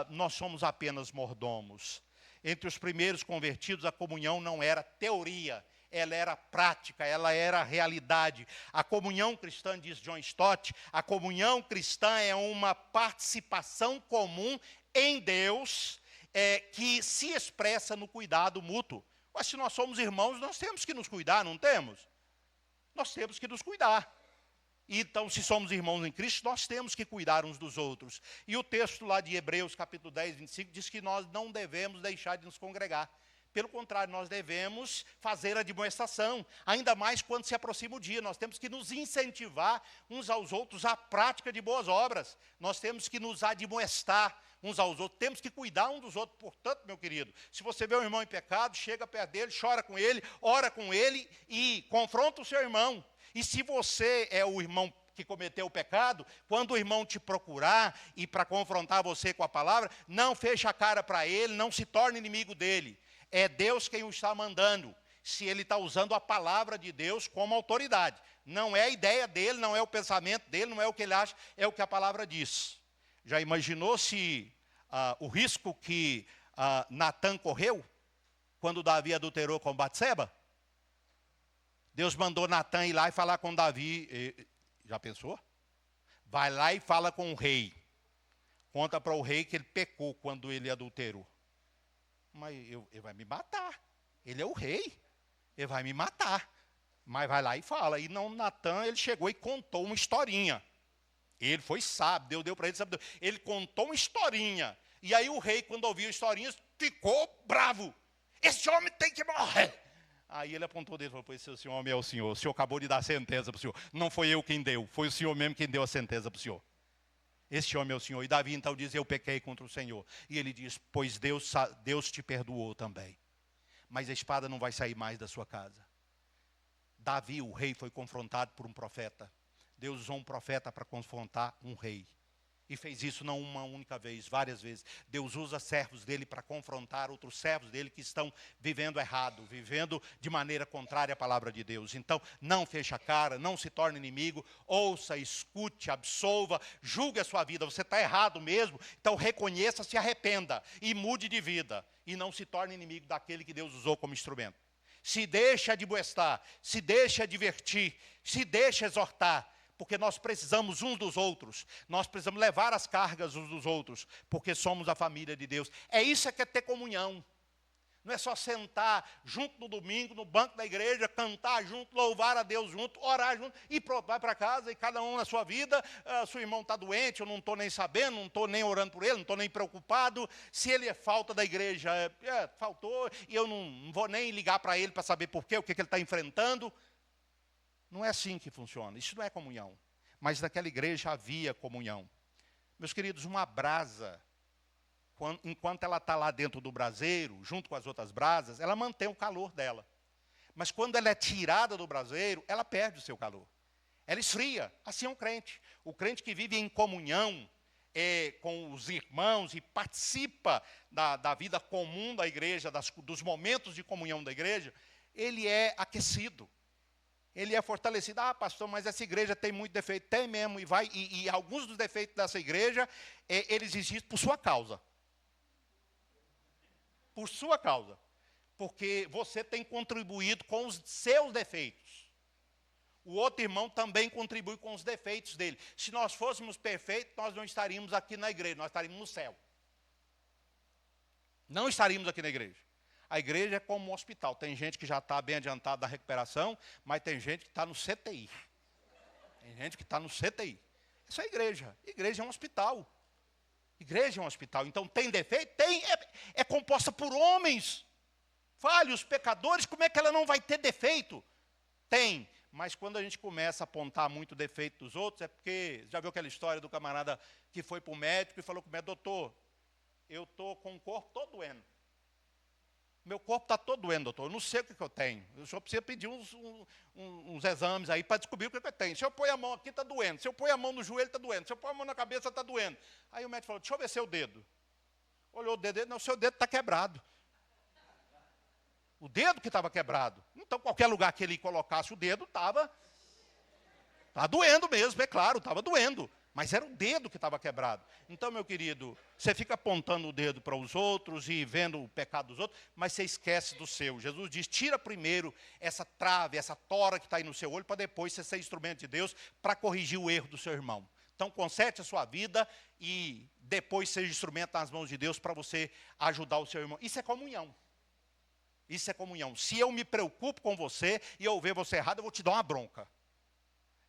Speaker 1: nós somos apenas mordomos. Entre os primeiros convertidos, a comunhão não era teoria, ela era prática, ela era realidade. A comunhão cristã, diz John Stott, a comunhão cristã é uma participação comum em Deus, que se expressa no cuidado mútuo. Mas se nós somos irmãos, nós temos que nos cuidar, não temos? Nós temos que nos cuidar. Então, se somos irmãos em Cristo, nós temos que cuidar uns dos outros. E o texto lá de Hebreus, capítulo 10, 25, diz que nós não devemos deixar de nos congregar. Pelo contrário, nós devemos fazer a admoestação, ainda mais quando se aproxima o dia. Nós temos que nos incentivar uns aos outros à prática de boas obras. Nós temos que nos admoestar uns aos outros, temos que cuidar uns dos outros. Portanto, meu querido, se você vê um irmão em pecado, chega perto dele, chora com ele, ora com ele e confronta o seu irmão. E se você é o irmão que cometeu o pecado, quando o irmão te procurar e para confrontar você com a palavra, não feche a cara para ele, não se torne inimigo dele. É Deus quem o está mandando, se ele está usando a palavra de Deus como autoridade. Não é a ideia dele, não é o pensamento dele, não é o que ele acha, é o que a palavra diz. Já imaginou se o risco que Natã correu quando Davi adulterou com Batseba? Deus mandou Natã ir lá e falar com Davi. Já pensou? Vai lá e fala com o rei. Conta para o rei que ele pecou quando ele adulterou. Mas ele vai me matar. Ele é o rei. Ele vai me matar. Mas vai lá e fala. E não, Natã, ele chegou e contou uma historinha. Ele foi sábio, Deus deu para ele sabedoria. Ele contou uma historinha. E aí o rei, quando ouviu a historinha, ficou bravo. Esse homem tem que morrer. Aí ele apontou o dedo e falou, pois esse homem é o senhor acabou de dar sentença para o senhor. Não foi eu quem deu, foi o senhor mesmo quem deu a sentença para o senhor. Esse homem é o senhor. E Davi então diz, eu pequei contra o Senhor. E ele diz, pois Deus te perdoou também. Mas a espada não vai sair mais da sua casa. Davi, o rei, foi confrontado por um profeta. Deus usou um profeta para confrontar um rei. E fez isso não uma única vez, várias vezes. Deus usa servos dele para confrontar outros servos dele que estão vivendo errado, vivendo de maneira contrária à palavra de Deus. Então, não feche a cara, não se torne inimigo, ouça, escute, absolva, julgue a sua vida. Você está errado mesmo, então reconheça, se arrependa e mude de vida. E não se torne inimigo daquele que Deus usou como instrumento. Se deixe admoestar, se deixe advertir, se deixe exortar. Porque nós precisamos uns dos outros. Nós precisamos levar as cargas uns dos outros. Porque somos a família de Deus. É isso que é ter comunhão. Não é só sentar junto no domingo, no banco da igreja, cantar junto, louvar a Deus junto, orar junto. E pronto, vai para casa e cada um na sua vida. Seu irmão está doente, eu não estou nem sabendo, não estou nem orando por ele, não estou nem preocupado. Se ele é falta da igreja, faltou. E eu não vou nem ligar para ele para saber por quê, o que ele está enfrentando. Não é assim que funciona, isso não é comunhão. Mas naquela igreja havia comunhão. Meus queridos, uma brasa, enquanto ela está lá dentro do braseiro, junto com as outras brasas, ela mantém o calor dela. Mas quando ela é tirada do braseiro, ela perde o seu calor. Ela esfria, assim é um crente. O crente que vive em comunhão com os irmãos e participa da vida comum da igreja, dos momentos de comunhão da igreja, ele é aquecido. Ele é fortalecido. Pastor, mas essa igreja tem muito defeito. Tem mesmo. E alguns dos defeitos dessa igreja, eles existem por sua causa. Por sua causa. Porque você tem contribuído com os seus defeitos. O outro irmão também contribui com os defeitos dele. Se nós fôssemos perfeitos, nós não estaríamos aqui na igreja. Nós estaríamos no céu. Não estaríamos aqui na igreja. A igreja é como um hospital. Tem gente que já está bem adiantada da recuperação, mas tem gente que está no CTI. Tem gente que está no CTI. Isso é igreja. Igreja é um hospital. Igreja é um hospital. Então tem defeito? Tem. É composta por homens. Falhos, pecadores. Como é que ela não vai ter defeito? Tem. Mas quando a gente começa a apontar muito defeito dos outros, é porque, já viu aquela história do camarada que foi para o médico e falou com o médico, doutor, eu estou com o corpo todo doendo. Meu corpo está todo doendo, doutor. Eu não sei o que eu tenho. O senhor precisa pedir uns exames aí para descobrir o que eu tenho. Se eu pôr a mão aqui, está doendo. Se eu pôr a mão no joelho, está doendo. Se eu pôr a mão na cabeça, está doendo. Aí o médico falou, deixa eu ver seu dedo. Olhou o dedo dele, não, seu dedo está quebrado. O dedo que estava quebrado. Então, qualquer lugar que ele colocasse o dedo, estava doendo mesmo, é claro, estava doendo. Mas era o dedo que estava quebrado. Então, meu querido, você fica apontando o dedo para os outros e vendo o pecado dos outros, mas você esquece do seu. Jesus diz, tira primeiro essa trave, essa tora que está aí no seu olho, para depois você ser instrumento de Deus para corrigir o erro do seu irmão. Então, conserte a sua vida e depois seja instrumento nas mãos de Deus para você ajudar o seu irmão. Isso é comunhão. Isso é comunhão. Se eu me preocupo com você e eu ver você errado, eu vou te dar uma bronca.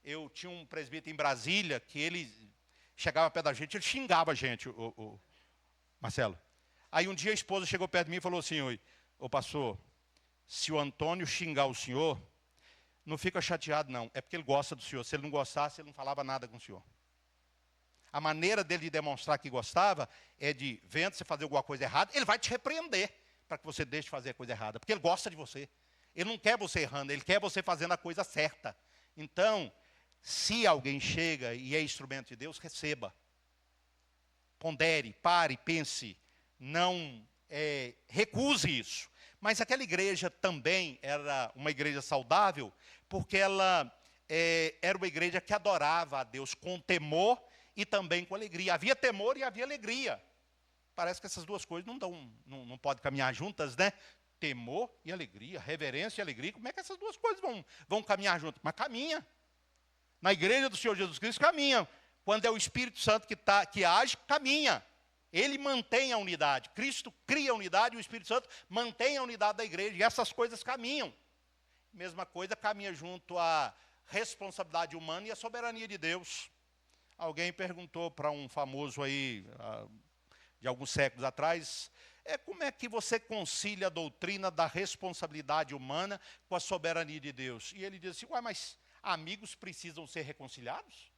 Speaker 1: Eu tinha um presbítero em Brasília que ele chegava perto da gente, ele xingava a gente, o Marcelo. Aí um dia a esposa chegou perto de mim e falou assim, ô pastor, se o Antônio xingar o senhor, não fica chateado não, é porque ele gosta do senhor. Se ele não gostasse, ele não falava nada com o senhor. A maneira dele de demonstrar que gostava é de, vendo você fazer alguma coisa errada, ele vai te repreender para que você deixe de fazer a coisa errada, porque ele gosta de você. Ele não quer você errando, ele quer você fazendo a coisa certa. Então, se alguém chega e é instrumento de Deus, receba. Pondere, pare, pense. Não recuse isso. Mas aquela igreja também era uma igreja saudável, porque ela era uma igreja que adorava a Deus com temor e também com alegria. Havia temor e havia alegria. Parece que essas duas coisas não podem caminhar juntas, né? Temor e alegria, reverência e alegria. Como é que essas duas coisas vão caminhar juntas? Mas caminha. Na igreja do Senhor Jesus Cristo caminha. Quando é o Espírito Santo que age, caminha. Ele mantém a unidade. Cristo cria a unidade e o Espírito Santo mantém a unidade da igreja. E essas coisas caminham. Mesma coisa caminha junto à responsabilidade humana e à soberania de Deus. Alguém perguntou para um famoso aí, de alguns séculos atrás, como é que você concilia a doutrina da responsabilidade humana com a soberania de Deus? E ele diz assim, mas amigos precisam ser reconciliados?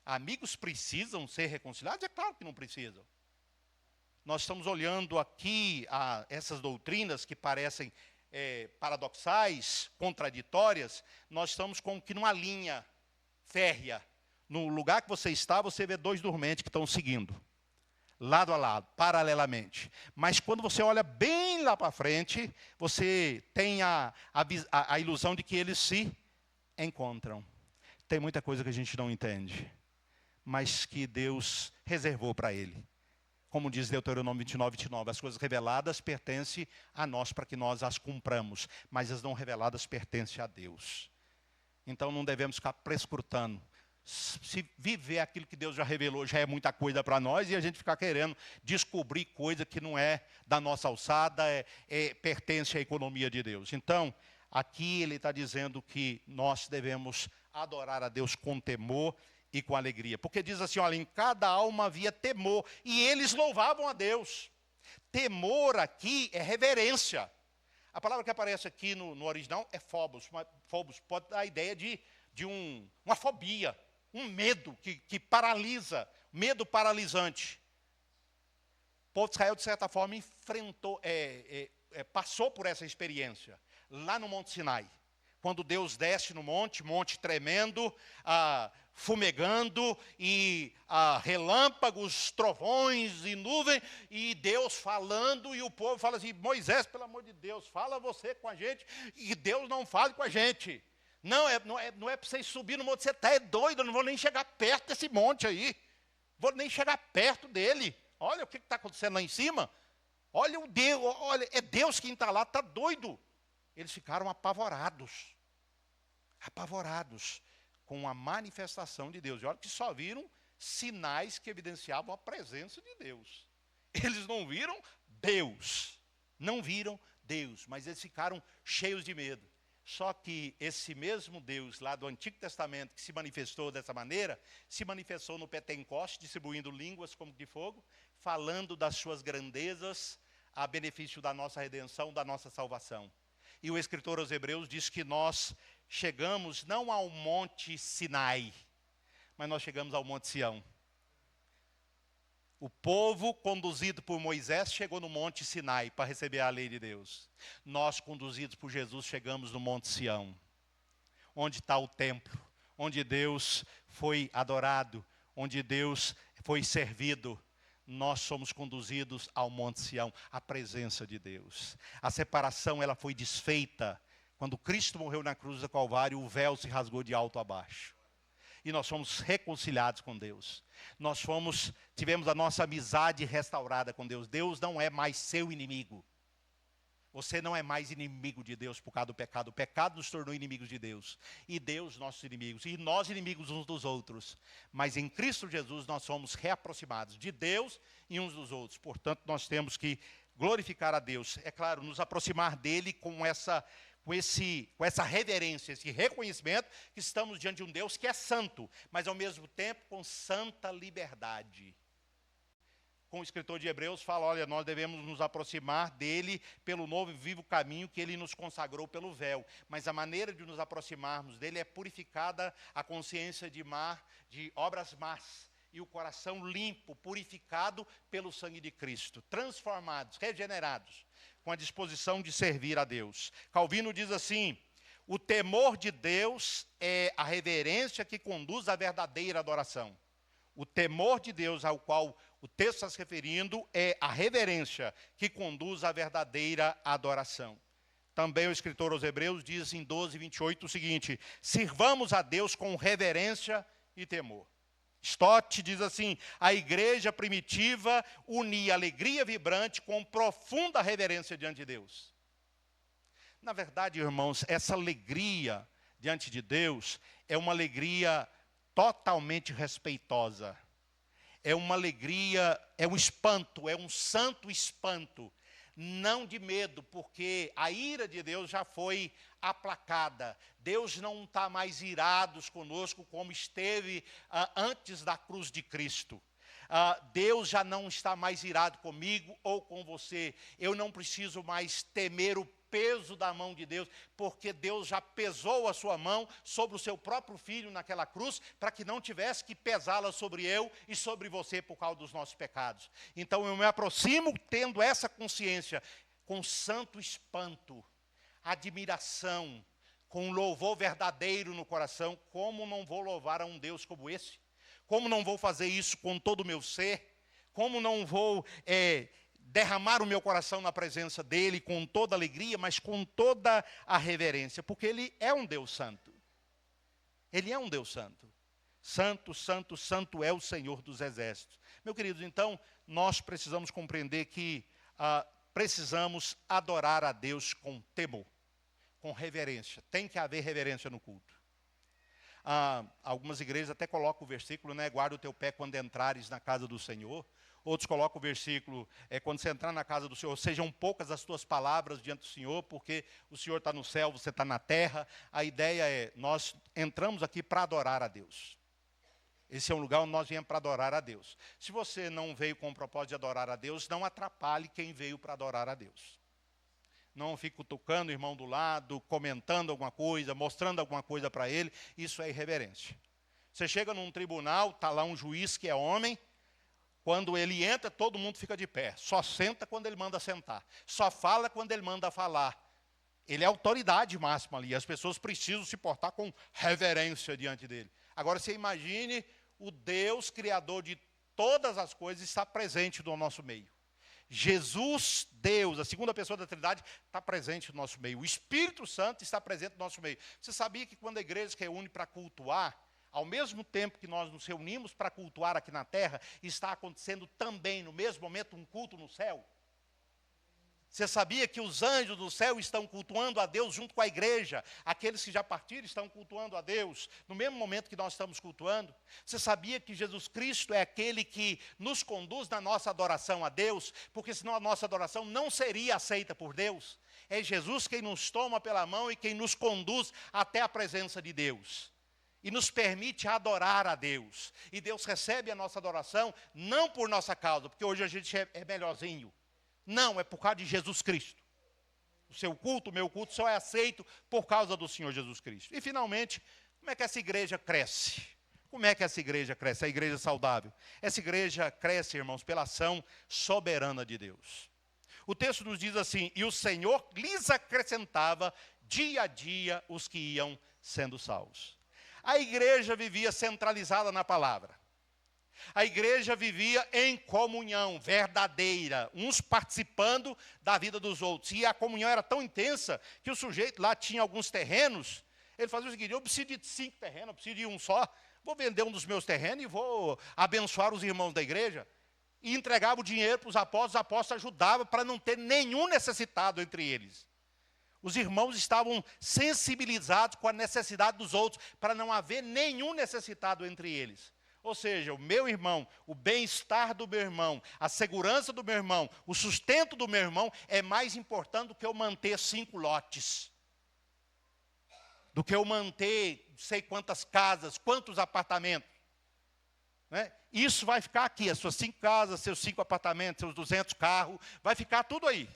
Speaker 1: Amigos precisam ser reconciliados? É claro que não precisam. Nós estamos olhando aqui essas doutrinas que parecem paradoxais, contraditórias. Nós estamos como que numa linha férrea. No lugar que você está, você vê dois dormentes que estão seguindo. Lado a lado, paralelamente. Mas quando você olha bem lá para frente, você tem a ilusão de que eles se encontram. Tem muita coisa que a gente não entende, mas que Deus reservou para ele. Como diz Deuteronômio 29, as coisas reveladas pertencem a nós para que nós as cumpramos, mas as não reveladas pertencem a Deus. Então não devemos ficar prescrutando. Se viver aquilo que Deus já revelou, já é muita coisa para nós, e a gente ficar querendo descobrir coisa que não é da nossa alçada, pertence à economia de Deus. Então, aqui ele está dizendo que nós devemos adorar a Deus com temor e com alegria. Porque diz assim, olha, em cada alma havia temor, e eles louvavam a Deus. Temor aqui é reverência. A palavra que aparece aqui no original é phobos. Phobos pode dar a ideia de uma fobia, um medo que paralisa, medo paralisante. O povo de Israel, de certa forma, enfrentou, passou por essa experiência, lá no Monte Sinai. Quando Deus desce no monte tremendo, fumegando, e relâmpagos, trovões e nuvem, e Deus falando, e o povo fala assim, Moisés, pelo amor de Deus, fala você com a gente, e Deus não fale com a gente. Não é para vocês subir no monte, você está doido, eu não vou nem chegar perto desse monte aí. Vou nem chegar perto dele. Olha o que está acontecendo lá em cima. Olha o Deus, olha, é Deus quem está lá, está doido. Eles ficaram apavorados com a manifestação de Deus. E olha que só viram sinais que evidenciavam a presença de Deus. Eles não viram Deus, mas eles ficaram cheios de medo. Só que esse mesmo Deus lá do Antigo Testamento que se manifestou dessa maneira, se manifestou no Pentecoste, distribuindo línguas como de fogo, falando das suas grandezas a benefício da nossa redenção, da nossa salvação. E o escritor aos Hebreus diz que nós chegamos não ao Monte Sinai, mas nós chegamos ao Monte Sião. O povo, conduzido por Moisés, chegou no Monte Sinai para receber a lei de Deus. Nós, conduzidos por Jesus, chegamos no Monte Sião, onde está o templo, onde Deus foi adorado, onde Deus foi servido. Nós somos conduzidos ao Monte Sião, à presença de Deus. A separação ela foi desfeita. Quando Cristo morreu na cruz do Calvário, o véu se rasgou de alto a baixo. E nós fomos reconciliados com Deus. Tivemos a nossa amizade restaurada com Deus. Deus não é mais seu inimigo. Você não é mais inimigo de Deus por causa do pecado. O pecado nos tornou inimigos de Deus. E Deus nossos inimigos. E nós inimigos uns dos outros. Mas em Cristo Jesus nós somos reaproximados de Deus e uns dos outros. Portanto, nós temos que glorificar a Deus. É claro, nos aproximar dele com essa reverência, esse reconhecimento que estamos diante de um Deus que é santo, mas ao mesmo tempo com santa liberdade. Com o escritor de Hebreus fala, olha, nós devemos nos aproximar dele pelo novo e vivo caminho que ele nos consagrou pelo véu. Mas a maneira de nos aproximarmos dele é purificada a consciência de obras más. E o coração limpo, purificado pelo sangue de Cristo. Transformados, regenerados, com a disposição de servir a Deus. Calvino diz assim, o temor de Deus é a reverência que conduz à verdadeira adoração. O temor de Deus ao qual o texto está se referindo é a reverência que conduz à verdadeira adoração. Também o escritor aos Hebreus diz em 12:28 o seguinte, sirvamos a Deus com reverência e temor. Stott diz assim, a igreja primitiva unia alegria vibrante com profunda reverência diante de Deus. Na verdade, irmãos, essa alegria diante de Deus é uma alegria totalmente respeitosa. É uma alegria, é um espanto, é um santo espanto. Não de medo, porque a ira de Deus já foi aplacada. Deus não está mais irado conosco como esteve antes da cruz de Cristo. Deus já não está mais irado comigo ou com você. Eu não preciso mais temer o peso da mão de Deus, porque Deus já pesou a sua mão sobre o seu próprio filho naquela cruz, para que não tivesse que pesá-la sobre eu e sobre você por causa dos nossos pecados. Então eu me aproximo tendo essa consciência, com santo espanto, admiração, com louvor verdadeiro no coração. Como não vou louvar a um Deus como esse? Como não vou fazer isso com todo o meu ser? Como não vou derramar o meu coração na presença dele com toda alegria, mas com toda a reverência, porque ele é um Deus santo. Ele é um Deus santo. Santo, santo, santo é o Senhor dos exércitos. Meus queridos, então, nós precisamos compreender que precisamos adorar a Deus com temor, com reverência. Tem que haver reverência no culto. Algumas igrejas até colocam o versículo, né? Guarda o teu pé quando entrares na casa do Senhor. Outros colocam o versículo, quando você entrar na casa do Senhor, sejam poucas as tuas palavras diante do Senhor, porque o Senhor está no céu, você está na terra. A ideia é, nós entramos aqui para adorar a Deus. Esse é um lugar onde nós viemos para adorar a Deus. Se você não veio com o propósito de adorar a Deus, não atrapalhe quem veio para adorar a Deus. Não fique cutucando o irmão do lado, comentando alguma coisa, mostrando alguma coisa para ele. Isso é irreverência. Você chega num tribunal, está lá um juiz que é homem. Quando ele entra, todo mundo fica de pé. Só senta quando ele manda sentar. Só fala quando ele manda falar. Ele é a autoridade máxima ali. As pessoas precisam se portar com reverência diante dele. Agora, você imagine o Deus, criador de todas as coisas, está presente no nosso meio. Jesus, Deus, a segunda pessoa da Trindade, está presente no nosso meio. O Espírito Santo está presente no nosso meio. Você sabia que quando a igreja se reúne para cultuar, ao mesmo tempo que nós nos reunimos para cultuar aqui na terra, está acontecendo também, no mesmo momento, um culto no céu? Você sabia que os anjos do céu estão cultuando a Deus junto com a igreja? Aqueles que já partiram estão cultuando a Deus no mesmo momento que nós estamos cultuando? Você sabia que Jesus Cristo é aquele que nos conduz na nossa adoração a Deus? Porque senão a nossa adoração não seria aceita por Deus. É Jesus quem nos toma pela mão e quem nos conduz até a presença de Deus. E nos permite adorar a Deus. E Deus recebe a nossa adoração não por nossa causa, porque hoje a gente é melhorzinho. Não, é por causa de Jesus Cristo. O seu culto, o meu culto, só é aceito por causa do Senhor Jesus Cristo. E finalmente, como é que essa igreja cresce? Como é que essa igreja cresce? A igreja saudável. Essa igreja cresce, irmãos, pela ação soberana de Deus. O texto nos diz assim: e o Senhor lhes acrescentava dia a dia os que iam sendo salvos. A igreja vivia centralizada na palavra. A igreja vivia em comunhão verdadeira, uns participando da vida dos outros. E a comunhão era tão intensa que o sujeito lá tinha alguns terrenos. Ele fazia o seguinte: eu preciso de 5 terrenos, eu preciso de um só. Vou vender um dos meus terrenos e vou abençoar os irmãos da igreja. E entregava o dinheiro para os apóstolos ajudavam para não ter nenhum necessitado entre eles. Os irmãos estavam sensibilizados com a necessidade dos outros, para não haver nenhum necessitado entre eles. Ou seja, o meu irmão, o bem-estar do meu irmão, a segurança do meu irmão, o sustento do meu irmão é mais importante do que eu manter 5 lotes. Do que eu manter não sei quantas casas, quantos apartamentos. Né? Isso vai ficar aqui, as suas 5 casas, seus 5 apartamentos, seus 200 carros, vai ficar tudo aí.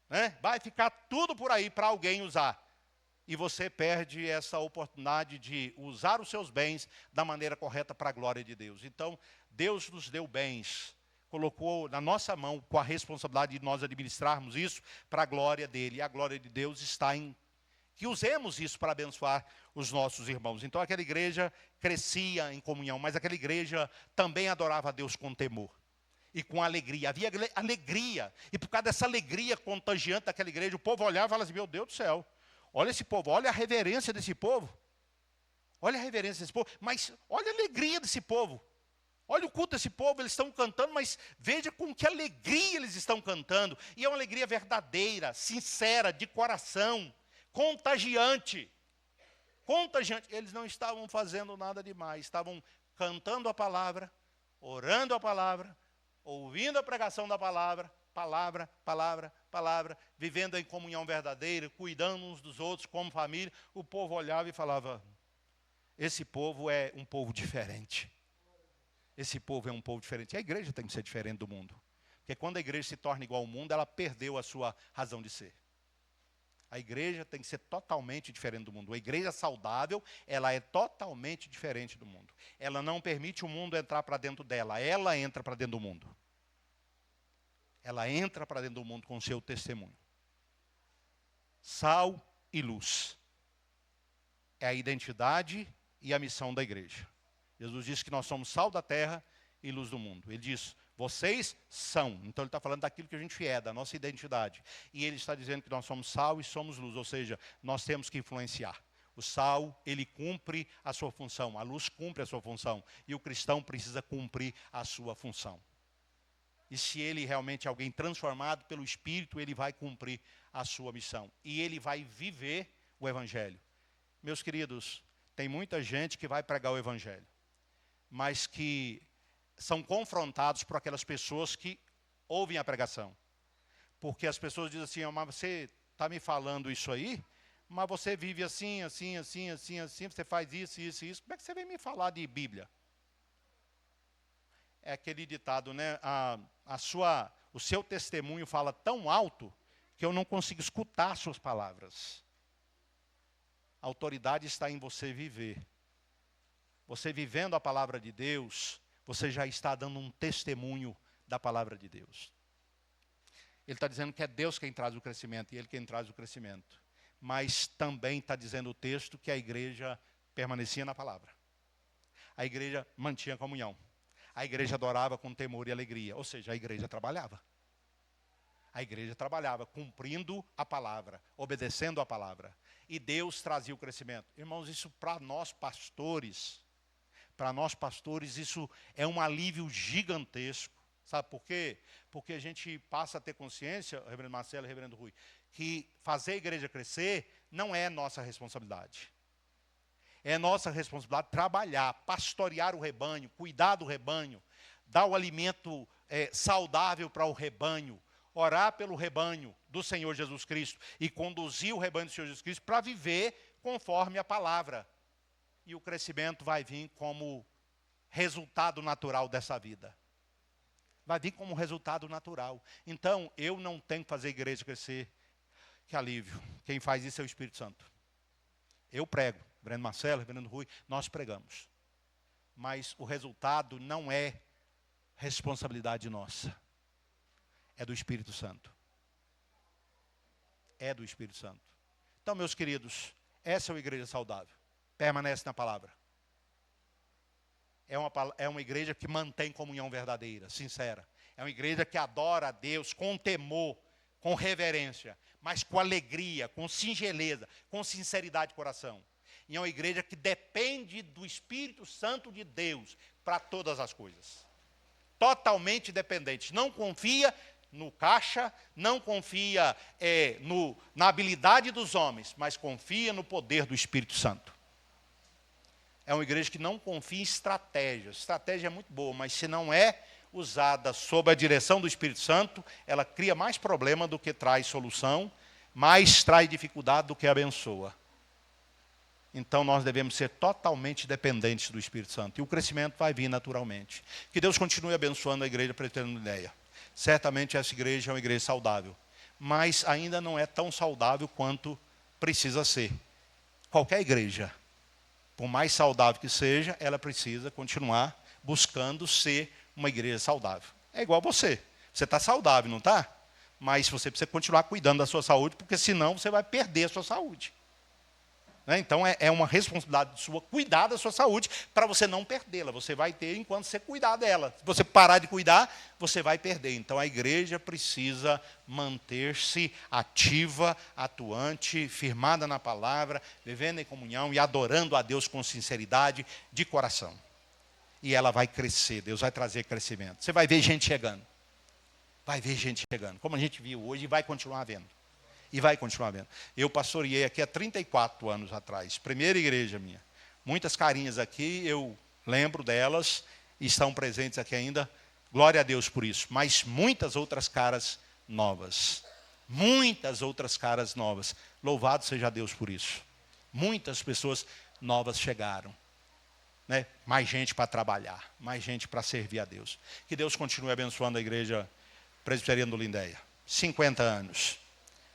Speaker 1: Né? Vai ficar tudo por aí para alguém usar. E você perde essa oportunidade de usar os seus bens da maneira correta para a glória de Deus. Então, Deus nos deu bens, colocou na nossa mão com a responsabilidade de nós administrarmos isso para a glória dele. E a glória de Deus está em que usemos isso para abençoar os nossos irmãos. Então, aquela igreja crescia em comunhão, mas aquela igreja também adorava a Deus com temor e com alegria. Havia alegria, e por causa dessa alegria contagiante daquela igreja, o povo olhava e falava assim: meu Deus do céu, olha esse povo, olha a reverência desse povo. Olha a reverência desse povo, mas olha a alegria desse povo. Olha o culto desse povo, eles estão cantando, mas veja com que alegria eles estão cantando. E é uma alegria verdadeira, sincera, de coração, contagiante. Contagiante. Eles não estavam fazendo nada demais, estavam cantando a palavra, orando a palavra, ouvindo a pregação da palavra, palavra, vivendo em comunhão verdadeira, cuidando uns dos outros como família. O povo olhava e falava: esse povo é um povo diferente. Esse povo é um povo diferente. E a igreja tem que ser diferente do mundo. Porque quando a igreja se torna igual ao mundo, ela perdeu a sua razão de ser. A igreja tem que ser totalmente diferente do mundo. A igreja saudável, ela é totalmente diferente do mundo. Ela não permite o mundo entrar para dentro dela, ela entra para dentro do mundo. Ela entra para dentro do mundo com o seu testemunho. Sal e luz. É a identidade e a missão da igreja. Jesus disse que nós somos sal da terra e luz do mundo. Ele diz: vocês são. Então ele está falando daquilo que a gente é, da nossa identidade. E ele está dizendo que nós somos sal e somos luz. Ou seja, nós temos que influenciar. O sal, ele cumpre a sua função. A luz cumpre a sua função. E o cristão precisa cumprir a sua função. E se ele realmente é alguém transformado pelo Espírito, ele vai cumprir a sua missão. E ele vai viver o Evangelho. Meus queridos, tem muita gente que vai pregar o Evangelho, mas que são confrontados por aquelas pessoas que ouvem a pregação. Porque as pessoas dizem assim: mas você está me falando isso aí, mas você vive assim, você faz isso. Como é que você vem me falar de Bíblia? É aquele ditado, né? O seu testemunho fala tão alto que eu não consigo escutar as suas palavras. A autoridade está em você viver. Você vivendo a palavra de Deus, você já está dando um testemunho da palavra de Deus. Ele está dizendo que é Deus quem traz o crescimento, e Ele quem traz o crescimento. Mas também está dizendo o texto que a igreja permanecia na palavra. A igreja mantinha comunhão. A igreja adorava com temor e alegria. Ou seja, a igreja trabalhava. A igreja trabalhava cumprindo a palavra, obedecendo a palavra. E Deus trazia o crescimento. Irmãos, isso para nós pastores, isso é um alívio gigantesco. Sabe por quê? Porque a gente passa a ter consciência, reverendo Marcelo e reverendo Rui, que fazer a igreja crescer não é nossa responsabilidade. É nossa responsabilidade trabalhar, pastorear o rebanho, cuidar do rebanho, dar o alimento saudável para o rebanho, orar pelo rebanho do Senhor Jesus Cristo e conduzir o rebanho do Senhor Jesus Cristo para viver conforme a palavra. E o crescimento vai vir como resultado natural dessa vida. Vai vir como resultado natural. Então, eu não tenho que fazer a igreja crescer. Que alívio. Quem faz isso é o Espírito Santo. Eu prego. Reverendo Marcelo, reverendo Rui, nós pregamos. mas o resultado não é responsabilidade nossa. É do Espírito Santo. É do Espírito Santo. Então, meus queridos, essa é uma igreja saudável. Permanece na palavra. É uma igreja que mantém comunhão verdadeira, sincera. É uma igreja que adora a Deus com temor, com reverência, mas com alegria, com singeleza, com sinceridade de coração. E é uma igreja que depende do Espírito Santo de Deus para todas as coisas. Totalmente dependente. Não confia no caixa, não confia na habilidade dos homens, mas confia no poder do Espírito Santo. É uma igreja que não confia em estratégias. Estratégia é muito boa, mas se não é usada sob a direção do Espírito Santo, ela cria mais problema do que traz solução, mais traz dificuldade do que abençoa. Então nós devemos ser totalmente dependentes do Espírito Santo. E o crescimento vai vir naturalmente. Que Deus continue abençoando a igreja Presbiteriana do Lindeia. Certamente essa igreja é uma igreja saudável, mas ainda não é tão saudável quanto precisa ser. Qualquer igreja, por mais saudável que seja, ela precisa continuar buscando ser uma igreja saudável. É igual você. Você está saudável, não está? Mas você precisa continuar cuidando da sua saúde, porque senão você vai perder a sua saúde. Então é uma responsabilidade sua cuidar da sua saúde para você não perdê-la. Você vai ter enquanto você cuidar dela. Se você parar de cuidar, você vai perder. Então a igreja precisa manter-se ativa, atuante, firmada na palavra, vivendo em comunhão e adorando a Deus com sinceridade de coração. E ela vai crescer, Deus vai trazer crescimento. Você vai ver gente chegando. Vai ver gente chegando, como a gente viu hoje e vai continuar vendo. E vai continuar vendo. Eu pastoreei aqui há 34 anos atrás. Primeira igreja minha. Muitas carinhas aqui, eu lembro delas. E estão presentes aqui ainda. Glória a Deus por isso. Mas muitas outras caras novas. Muitas outras caras novas. Louvado seja Deus por isso. Muitas pessoas novas chegaram. Mais gente para trabalhar. Mais gente para servir a Deus. Que Deus continue abençoando a igreja Presbiteriana do Lindeia. 50 anos.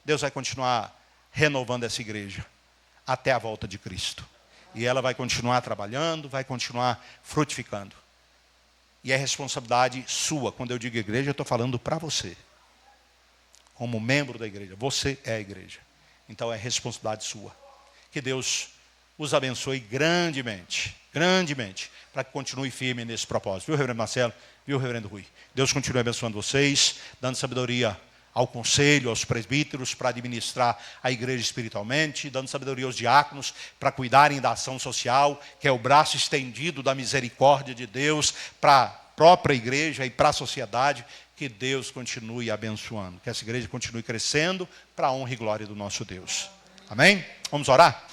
Speaker 1: Deus vai continuar renovando essa igreja até a volta de Cristo. E ela vai continuar trabalhando, vai continuar frutificando. E é responsabilidade sua. Quando eu digo igreja, eu estou falando para você. Como membro da igreja. Você é a igreja. Então é responsabilidade sua. Que Deus os abençoe grandemente. Grandemente. Para que continue firme nesse propósito. Viu, reverendo Marcelo? Viu, reverendo Rui? Deus continue abençoando vocês, dando sabedoria ao conselho, aos presbíteros, para administrar a igreja espiritualmente, dando sabedoria aos diáconos, para cuidarem da ação social, que é o braço estendido da misericórdia de Deus, para a própria igreja e para a sociedade. Que Deus continue abençoando, que essa igreja continue crescendo, para a honra e glória do nosso Deus. Amém? Vamos orar?